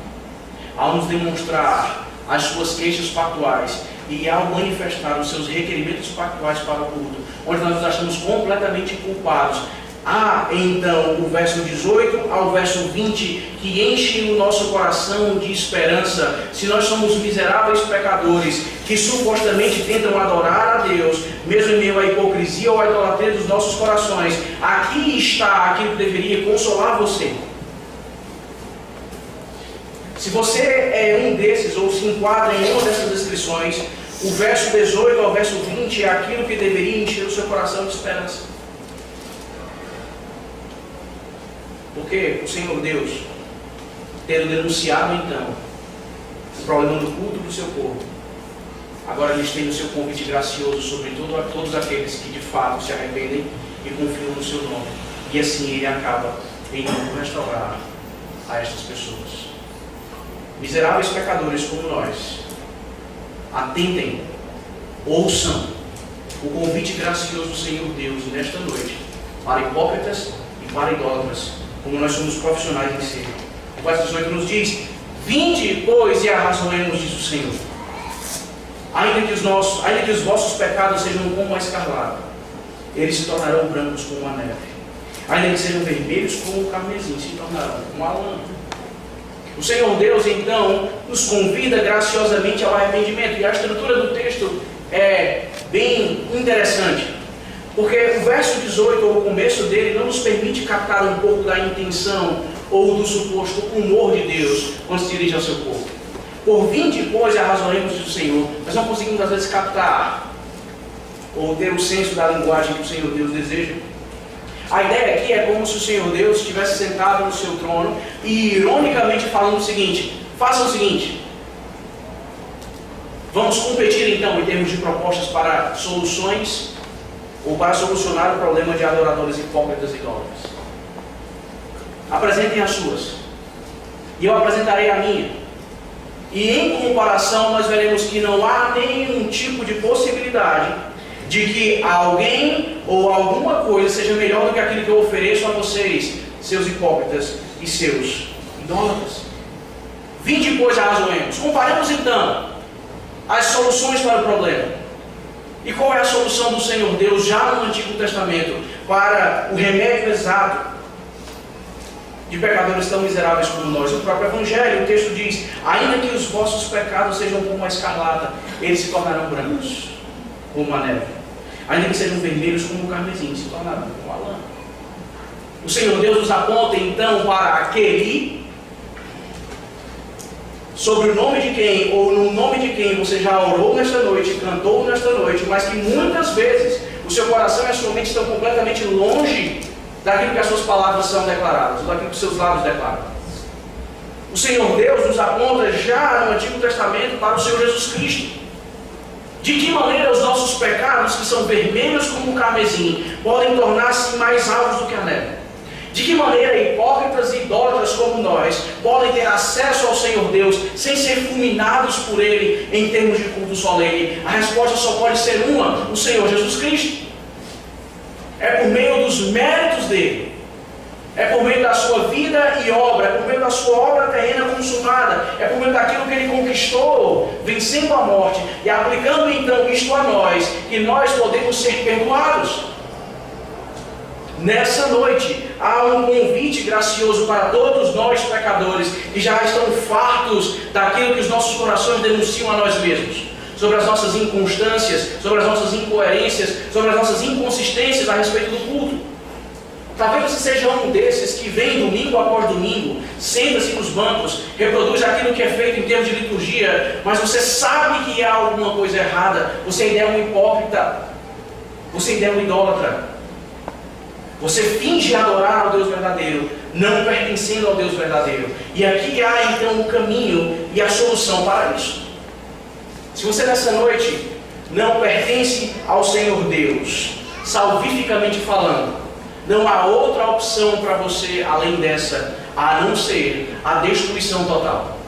ao nos demonstrar as suas queixas pactuais e ao manifestar os seus requerimentos pactuais para o culto, onde nós nos achamos completamente culpados, há então o verso 18 ao verso 20 que enche o nosso coração de esperança. Se nós somos miseráveis pecadores que supostamente tentam adorar a Deus, mesmo em meio à hipocrisia ou à idolatria dos nossos corações, aqui está aquilo que deveria consolar você. Se você é um desses, ou se enquadra em uma dessas descrições, o verso 18 ao verso 20 é aquilo que deveria encher o seu coração de esperança. Porque o Senhor Deus, tendo denunciado então o problema do culto do seu povo, agora ele estende o seu convite gracioso sobre todos aqueles que de fato se arrependem e confiam no seu nome. E assim ele acaba em novo restaurar a estas pessoas. Miseráveis pecadores como nós, atentem, ouçam o convite gracioso do Senhor Deus nesta noite, para hipócritas e para idólatras, como nós somos profissionais em si. O verso 18 nos diz: vinde, pois, e arrazoemos, diz o Senhor. Ainda que os vossos pecados sejam como a escarlata, eles se tornarão brancos como a neve. Ainda que sejam vermelhos como o carmesim, se tornarão como a lã. O Senhor Deus, então, nos convida graciosamente ao arrependimento. E a estrutura do texto é bem interessante, porque o verso 18, ou o começo dele, não nos permite captar um pouco da intenção ou do suposto humor de Deus quando se dirige ao seu povo. Por vinde, pois, arrazoemos, diz o Senhor. Nós não conseguimos, às vezes, captar ou ter o senso da linguagem que o Senhor Deus deseja. A ideia aqui é como se o Senhor Deus estivesse sentado no seu trono e ironicamente falando o seguinte: faça o seguinte, vamos competir então em termos de propostas para soluções ou para solucionar o problema de adoradores hipócritas e idólatras. Apresentem as suas e eu apresentarei a minha, e em comparação nós veremos que não há nenhum tipo de possibilidade de que alguém ou alguma coisa seja melhor do que aquilo que eu ofereço a vocês, seus hipócritas e seus idólatras. Vinde, pois, arrazoemos. Comparemos então as soluções para o problema. E qual é a solução do Senhor Deus já no Antigo Testamento para o remédio exato de pecadores tão miseráveis como nós? No próprio Evangelho, o texto diz: ainda que os vossos pecados sejam como a escarlata, eles se tornarão brancos como a neve. Ainda que sejam vermelhos como o carmesim, se tornarão como a lã. O Senhor Deus nos aponta então para aquele sobre o nome de quem, ou no nome de quem você já orou nesta noite, cantou nesta noite, mas que muitas vezes o seu coração e a sua mente estão completamente longe daquilo que as suas palavras são declaradas, ou daquilo que os seus lábios declaram. O Senhor Deus nos aponta já no Antigo Testamento para o Senhor Jesus Cristo. De que maneira os nossos pecados, que são vermelhos como o carmesim, podem tornar-se mais alvos do que a neve? De que maneira hipócritas e idólatras como nós podem ter acesso ao Senhor Deus sem ser fulminados por Ele em termos de culto solene? A resposta só pode ser uma: o Senhor Jesus Cristo. É por meio dos méritos dele, é por meio da sua vida e obra, é por meio da sua obra terrena consumada, é por meio daquilo que ele conquistou, vencendo a morte e aplicando então isto a nós, que nós podemos ser perdoados. Nessa noite, há um convite gracioso para todos nós pecadores que já estão fartos daquilo que os nossos corações denunciam a nós mesmos, sobre as nossas inconstâncias, sobre as nossas incoerências, sobre as nossas inconsistências a respeito do culto. Talvez você seja um desses que vem domingo após domingo, senta-se nos bancos, reproduz aquilo que é feito em termos de liturgia, mas você sabe que há alguma coisa errada, você ainda é um hipócrita, você ainda é um idólatra. Você finge adorar ao Deus verdadeiro, não pertencendo ao Deus verdadeiro. E aqui há então o caminho e a solução para isso. Se você nessa noite não pertence ao Senhor Deus, salvificamente falando, não há outra opção para você além dessa, a não ser a destruição total.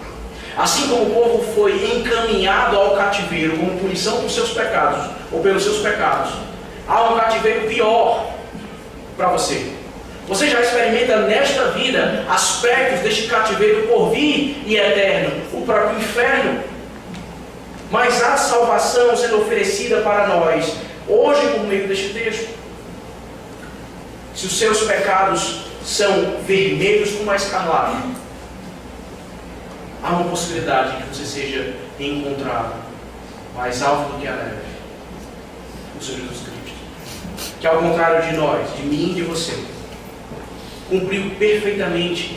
Assim como o povo foi encaminhado ao cativeiro como punição por seus pecados, ou pelos seus pecados, há um cativeiro pior para você. Você já experimenta nesta vida aspectos deste cativeiro por vir e eterno, o próprio inferno. Mas há salvação sendo oferecida para nós, hoje por meio deste texto. Se os seus pecados são vermelhos como a escarlate, há uma possibilidade de que você seja encontrado mais alto do que a neve, o Senhor Jesus Cristo, que ao contrário de nós, de mim e de você, cumpriu perfeitamente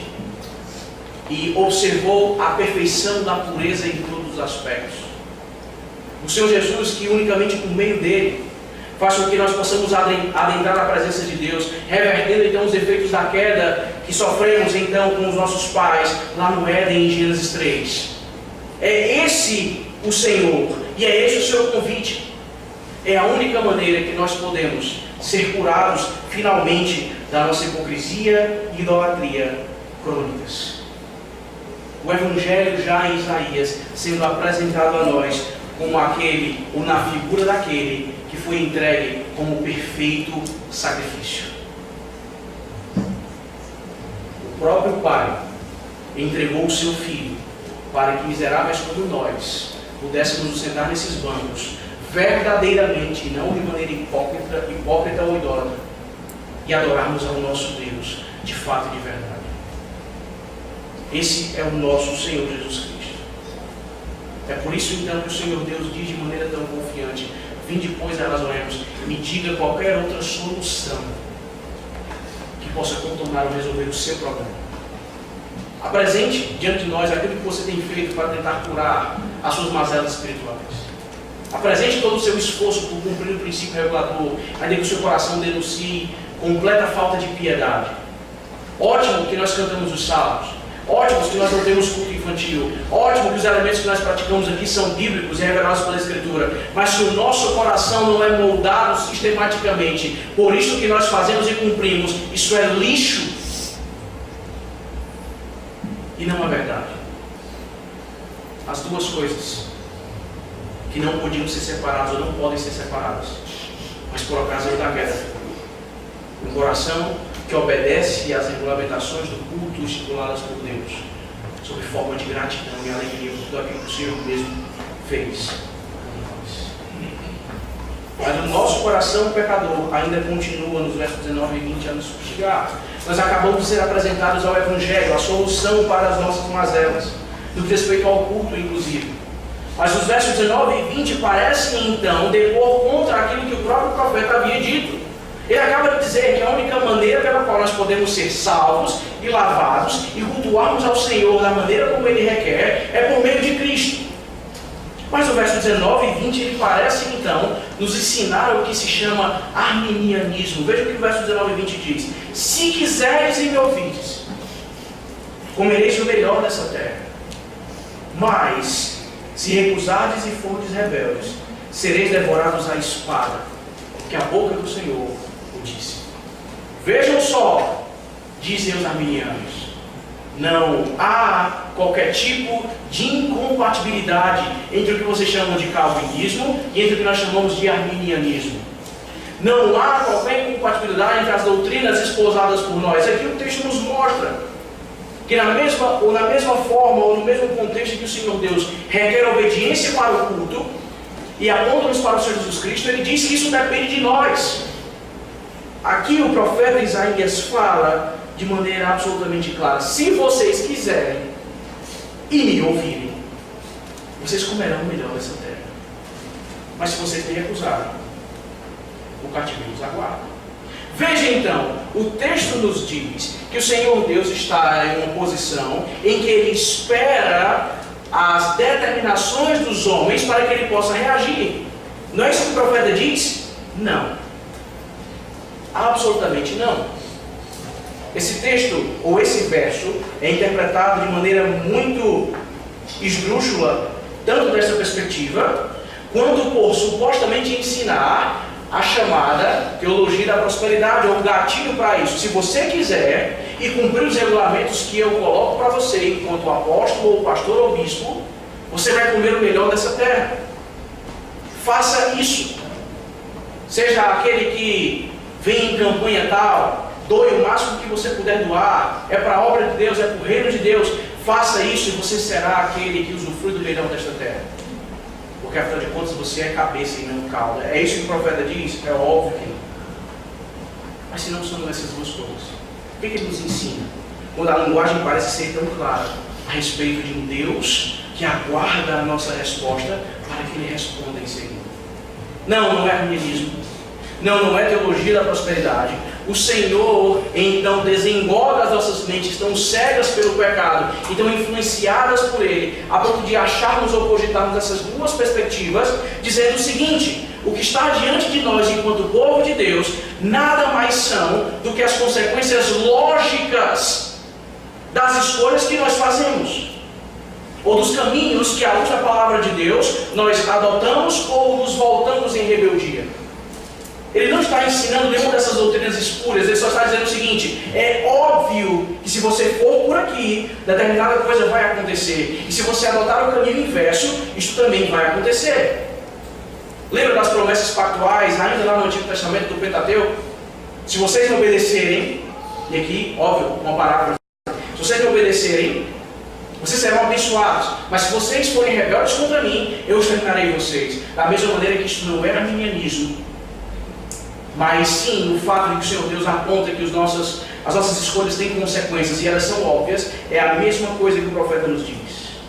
e observou a perfeição da pureza em todos os aspectos. O Senhor Jesus, que unicamente por meio dele faz com que nós possamos adentrar na presença de Deus, revertendo então os efeitos da queda que sofremos então com os nossos pais lá no Éden em Gênesis 3. É esse o Senhor e é esse o seu convite. É a única maneira que nós podemos ser curados finalmente da nossa hipocrisia e idolatria crônicas. O Evangelho já em Isaías sendo apresentado a nós como aquele, ou na figura daquele que foi entregue como perfeito sacrifício. O próprio Pai entregou o seu Filho para que miseráveis como nós pudéssemos nos sentar nesses bancos verdadeiramente, não de maneira hipócrita ou idólatra, e adorarmos ao nosso Deus de fato e de verdade. Esse é o nosso Senhor Jesus Cristo. É por isso então que o Senhor Deus diz de maneira tão confiante: vinde pois a razonemos, me diga qualquer outra solução que possa contornar ou resolver o seu problema. Apresente diante de nós aquilo que você tem feito para tentar curar as suas mazelas espirituais. Apresente todo o seu esforço por cumprir o princípio regulador, ainda que o seu coração denuncie completa falta de piedade. Ótimo que nós cantamos os salmos. Ótimo que nós não temos culto infantil. Ótimo que os elementos que nós praticamos aqui são bíblicos e revelados pela Escritura. Mas se o nosso coração não é moldado sistematicamente por isso que nós fazemos e cumprimos, isso é lixo. E não é verdade. As duas coisas que não podiam ser separadas ou não podem ser separadas, mas por ocasião da queda. Um coração que obedece às regulamentações do culto estipuladas por Deus, sob forma de gratidão e alegria por tudo aquilo que o Senhor mesmo fez por nós. Mas o nosso coração pecador ainda continua nos versos 19 e 20 a nos fustigar. Nós acabamos de ser apresentados ao Evangelho, a solução para as nossas mazelas, no que respeito ao culto inclusive. Mas os versos 19 e 20 parecem então depor contra aquilo que o próprio profeta havia dito. Ele acaba de dizer que a única maneira pela qual nós podemos ser salvos e lavados e cultuarmos ao Senhor da maneira como Ele requer é por meio de Cristo. Mas o verso 19 e 20 ele parece então nos ensinar o que se chama arminianismo. Veja o que o verso 19 e 20 diz: se quiseres e me ouvides, comereis o melhor dessa terra. Mas se recusardes e fordes rebeldes, sereis devorados à espada, porque a boca do Senhor o disse. Vejam só dizem os arminianos. Não há qualquer tipo de incompatibilidade entre o que vocês chamam de calvinismo e entre o que nós chamamos de arminianismo. Não há qualquer incompatibilidade entre as doutrinas esposadas por nós. Aqui o texto nos mostra que na mesma forma ou no mesmo contexto que o Senhor Deus requer obediência para o culto e aponta-nos para o Senhor Jesus Cristo, Ele diz que isso depende de nós. Aqui o profeta Isaías fala de maneira absolutamente clara: se vocês quiserem e me ouvirem, vocês comerão o melhor dessa terra. Mas se vocês me recusarem, o cativeiro os aguarda. Veja então, o texto nos diz que o Senhor Deus está em uma posição em que Ele espera as determinações dos homens para que Ele possa reagir. Não é isso que o profeta diz? Não. Absolutamente não. Esse texto, ou esse verso, é interpretado de maneira muito esdrúxula, tanto dessa perspectiva, quanto por supostamente ensinar a chamada teologia da prosperidade, ou um gatilho para isso. Se você quiser e cumprir os regulamentos que eu coloco para você, enquanto apóstolo, ou pastor, ou bispo, você vai comer o melhor dessa terra. Faça isso. Seja aquele que vem em campanha tal, doe o máximo que você puder doar, é para a obra de Deus, é para o reino de Deus. Faça isso e você será aquele que usufrui do melhor desta terra. Porque afinal de contas você é cabeça e não cauda. É isso que o profeta diz? É óbvio que não. Mas se não são essas duas coisas, o que ele nos ensina? Quando a linguagem parece ser tão clara a respeito de um Deus que aguarda a nossa resposta para que Ele responda em seguida. Não é arminianismo. Não é teologia da prosperidade. O Senhor, então, desengola as nossas mentes, tão cegas pelo pecado, e tão influenciadas por Ele, a ponto de acharmos ou cogitarmos essas duas perspectivas, dizendo o seguinte: o que está diante de nós enquanto povo de Deus, nada mais são do que as consequências lógicas das escolhas que nós fazemos, ou dos caminhos que, à luz da palavra de Deus, nós adotamos ou nos voltamos em rebeldia. Ele não está ensinando nenhuma dessas doutrinas espúrias, ele só está dizendo o seguinte: é óbvio que se você for por aqui, determinada coisa vai acontecer. E se você adotar o caminho inverso, isso também vai acontecer. Lembra das promessas pactuais, ainda lá no Antigo Testamento do Pentateuco? Se vocês não obedecerem, e aqui, óbvio, uma parábola, se vocês não obedecerem, vocês serão abençoados. Mas se vocês forem rebeldes contra mim, eu exterminarei vocês. Da mesma maneira que isso não é arminianismo, mas sim o fato de que o Senhor Deus aponta que as nossas escolhas têm consequências e elas são óbvias, é a mesma coisa que o profeta nos diz.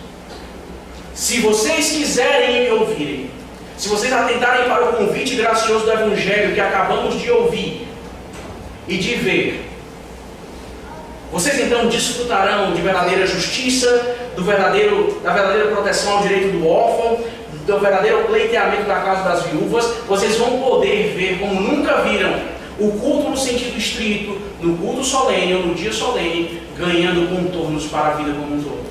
Se vocês quiserem me ouvirem, se vocês atentarem para o convite gracioso do Evangelho que acabamos de ouvir e de ver, vocês então desfrutarão de verdadeira justiça, da verdadeira proteção ao direito do órfão, do verdadeiro pleiteamento da casa das viúvas. Vocês vão poder ver como nunca viram o culto no sentido estrito, no culto solene ou no dia solene, ganhando contornos para a vida como um todo.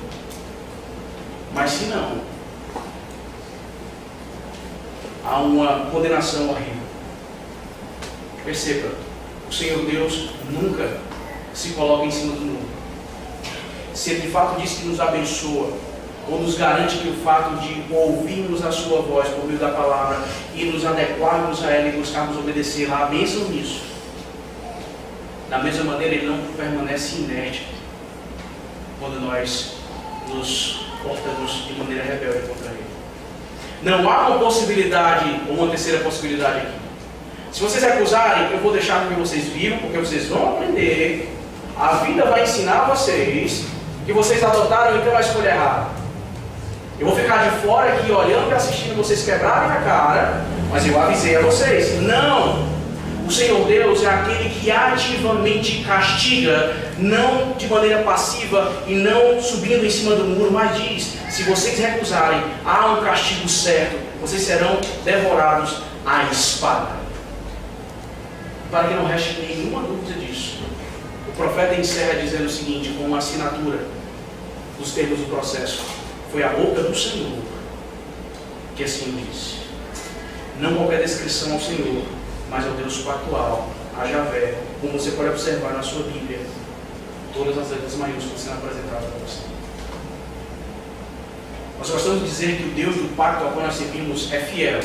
Mas se não, há uma condenação horrível. Perceba, o Senhor Deus nunca se coloca em cima do muro. Se Ele de fato diz que nos abençoa, ou nos garante que o fato de ouvirmos a sua voz por meio da palavra e nos adequarmos a ela e buscarmos obedecê-la, há bênção nisso. Da mesma maneira, Ele não permanece inerte quando nós nos portamos de maneira rebelde contra Ele. Não há uma possibilidade, ou uma terceira possibilidade aqui. Se vocês recusarem, eu vou deixar com que vocês vivam, porque vocês vão aprender. A vida vai ensinar a vocês que vocês adotaram então a escolha errada. Eu vou ficar de fora aqui olhando e assistindo vocês quebrarem a cara, mas eu avisei a vocês. Não! O Senhor Deus é aquele que ativamente castiga, não de maneira passiva e não subindo em cima do muro, mas diz: se vocês recusarem, há um castigo certo, vocês serão devorados à espada. Para que não reste nenhuma dúvida disso, o profeta encerra dizendo o seguinte, com uma assinatura dos termos do processo: foi a boca do Senhor que assim disse. Não qualquer descrição ao Senhor, mas ao Deus pactual, a Javé, como você pode observar na sua Bíblia, todas as letras maiúsculas sendo apresentadas a você. Nós gostamos de dizer que o Deus do pacto ao qual nós servimos é fiel.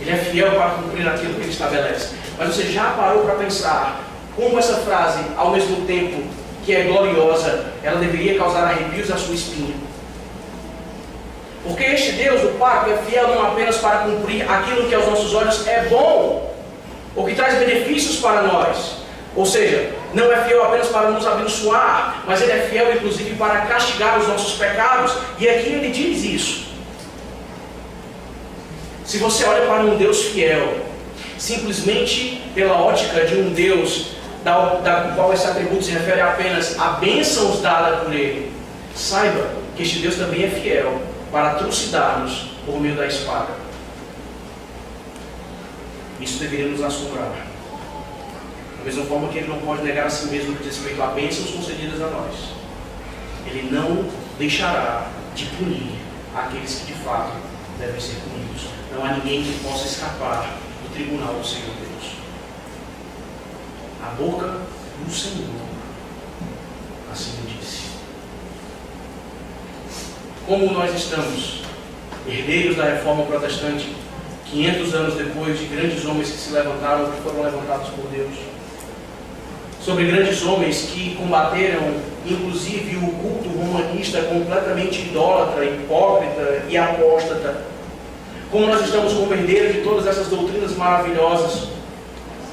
Ele é fiel para cumprir aquilo que Ele estabelece. Mas você já parou para pensar como essa frase, ao mesmo tempo que é gloriosa, ela deveria causar arrepios à sua espinha? Porque este Deus do pacto é fiel não apenas para cumprir aquilo que aos nossos olhos é bom, ou que traz benefícios para nós. Ou seja, não é fiel apenas para nos abençoar, mas Ele é fiel inclusive para castigar os nossos pecados. E aqui Ele diz isso. Se você olha para um Deus fiel, simplesmente pela ótica de um Deus da qual esse atributo se refere apenas a bênçãos dadas por Ele, saiba que este Deus também é fiel para trucidar-nos por meio da espada. Isso deveria nos assombrar. Da mesma forma que Ele não pode negar a si mesmo no que diz respeito a bênçãos concedidas a nós. Ele não deixará de punir aqueles que de fato devem ser punidos. Não há ninguém que possa escapar do tribunal do Senhor Deus. A boca do Senhor assim o disse. Como nós estamos, herdeiros da Reforma Protestante, 500 anos depois de grandes homens que se levantaram, que foram levantados por Deus, sobre grandes homens que combateram, inclusive, o culto romanista completamente idólatra, hipócrita e apóstata. Como nós estamos como herdeiros de todas essas doutrinas maravilhosas,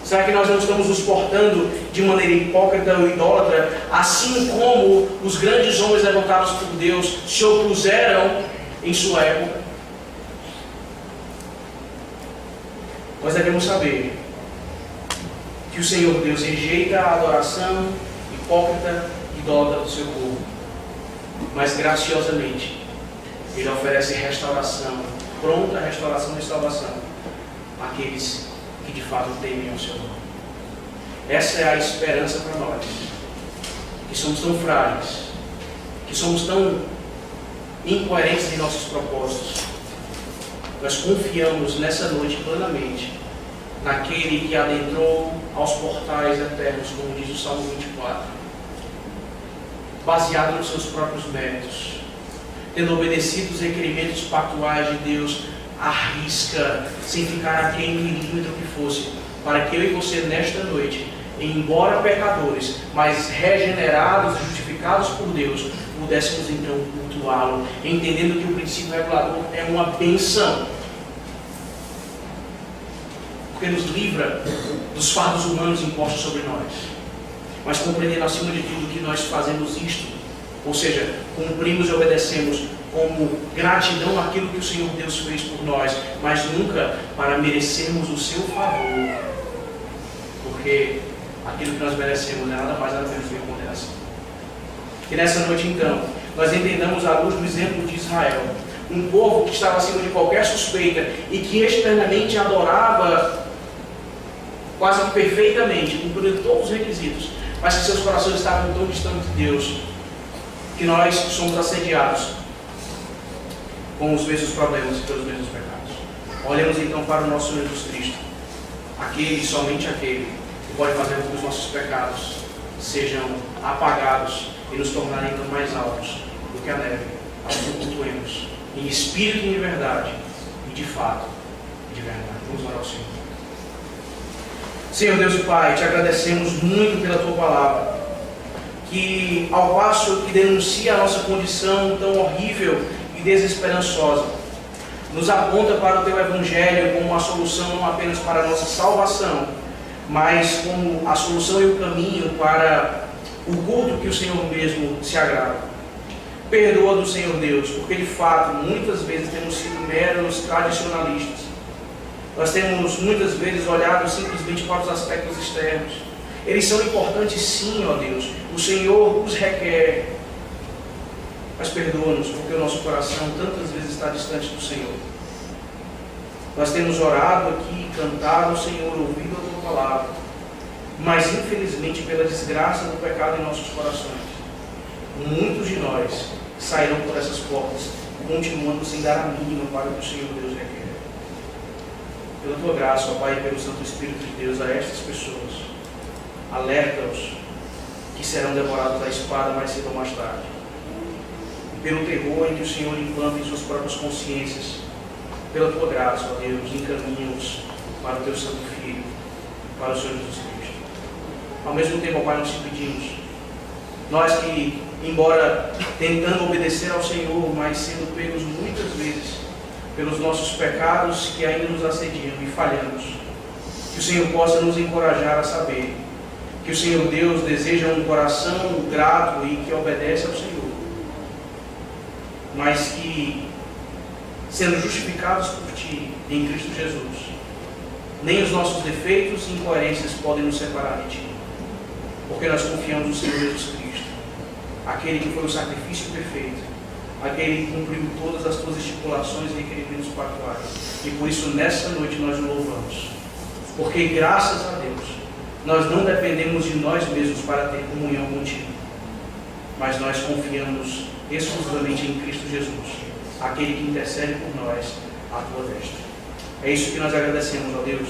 será que nós não estamos nos portando de maneira hipócrita ou idólatra, assim como os grandes homens levantados por Deus se opuseram em sua época? Nós devemos saber que o Senhor Deus rejeita a adoração hipócrita e idólatra do seu povo, mas graciosamente Ele oferece restauração, pronta restauração e salvação àqueles que de fato temem ao seu nome. Essa é a esperança para nós, que somos tão frágeis, que somos tão incoerentes em nossos propósitos. Nós confiamos nessa noite plenamente naquele que adentrou aos portais eternos, como diz o Salmo 24, baseado nos seus próprios méritos, tendo obedecido os requerimentos pactuais de Deus, à risca, sem ficar a quem milímetro que fosse, para que eu e você nesta noite, embora pecadores, mas regenerados e justificados por Deus, pudéssemos então cultuá-lo, entendendo que o princípio regulador é uma bênção, porque nos livra dos fardos humanos impostos sobre nós, mas compreendendo acima de tudo que nós fazemos isto, ou seja, cumprimos e obedecemos como gratidão àquilo que o Senhor Deus fez por nós, mas nunca para merecermos o seu favor, porque aquilo que nós merecemos é nada mais nada menos do que condenação. Que nessa noite então nós entendamos à luz do exemplo de Israel, um povo que estava acima de qualquer suspeita e que externamente adorava quase que perfeitamente, cumprindo todos os requisitos, mas que seus corações estavam tão distantes de Deus, que nós somos assediados com os mesmos problemas e pelos mesmos pecados. Olhemos então para o nosso Senhor Jesus Cristo, aquele, somente aquele, que pode fazer com que os nossos pecados sejam apagados e nos tornarem então mais altos do que a neve, ao que cultuemos, em espírito e em verdade, e de fato, de verdade. Vamos orar ao Senhor. Senhor Deus e Pai, te agradecemos muito pela Tua palavra, que ao passo que denuncia a nossa condição tão horrível e desesperançosa, nos aponta para o Teu Evangelho como a solução não apenas para a nossa salvação, mas como a solução e o caminho para o culto que o Senhor mesmo se agrada. Perdoa-nos, Senhor Deus, porque de fato muitas vezes temos sido meros tradicionalistas. Nós temos muitas vezes olhado simplesmente para os aspectos externos. Eles são importantes sim, ó Deus. O Senhor os requer. Mas perdoa-nos, porque o nosso coração tantas vezes está distante do Senhor. Nós temos orado aqui, cantado, Senhor, ouvido a Tua palavra. Mas infelizmente, pela desgraça do pecado em nossos corações, muitos de nós sairão por essas portas, continuando sem dar a mínima para o que o Senhor Deus requer. Pela Tua graça, ó Pai, e pelo Santo Espírito de Deus, a estas pessoas, alerta-os que serão devorados da espada mais cedo ou mais tarde. E pelo terror em que o Senhor implanta em suas próprias consciências, pela tua graça, ó Deus, encaminha-os para o teu Santo Filho, para o Senhor Jesus Cristo. Ao mesmo tempo, ó Pai, nós te pedimos, nós que, embora tentando obedecer ao Senhor, mas sendo pegos muitas vezes pelos nossos pecados que ainda nos assediam e falhamos, que o Senhor possa nos encorajar a saber que o Senhor Deus deseja um coração grato e que obedece ao Senhor, mas que, sendo justificados por Ti em Cristo Jesus, nem os nossos defeitos e incoerências podem nos separar de Ti, porque nós confiamos no Senhor Jesus Cristo, aquele que foi o sacrifício perfeito, aquele que cumpriu todas as Tuas estipulações e requerimentos pactuais. E por isso, nessa noite, nós o louvamos, porque, graças a Deus, nós não dependemos de nós mesmos para ter comunhão contigo, mas nós confiamos exclusivamente em Cristo Jesus, aquele que intercede por nós à tua destra. É isso que nós agradecemos, ó Deus,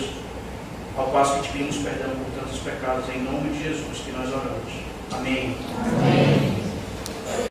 ao passo que te pedimos perdão por tantos pecados, em nome de Jesus que nós oramos. Amém. Amém.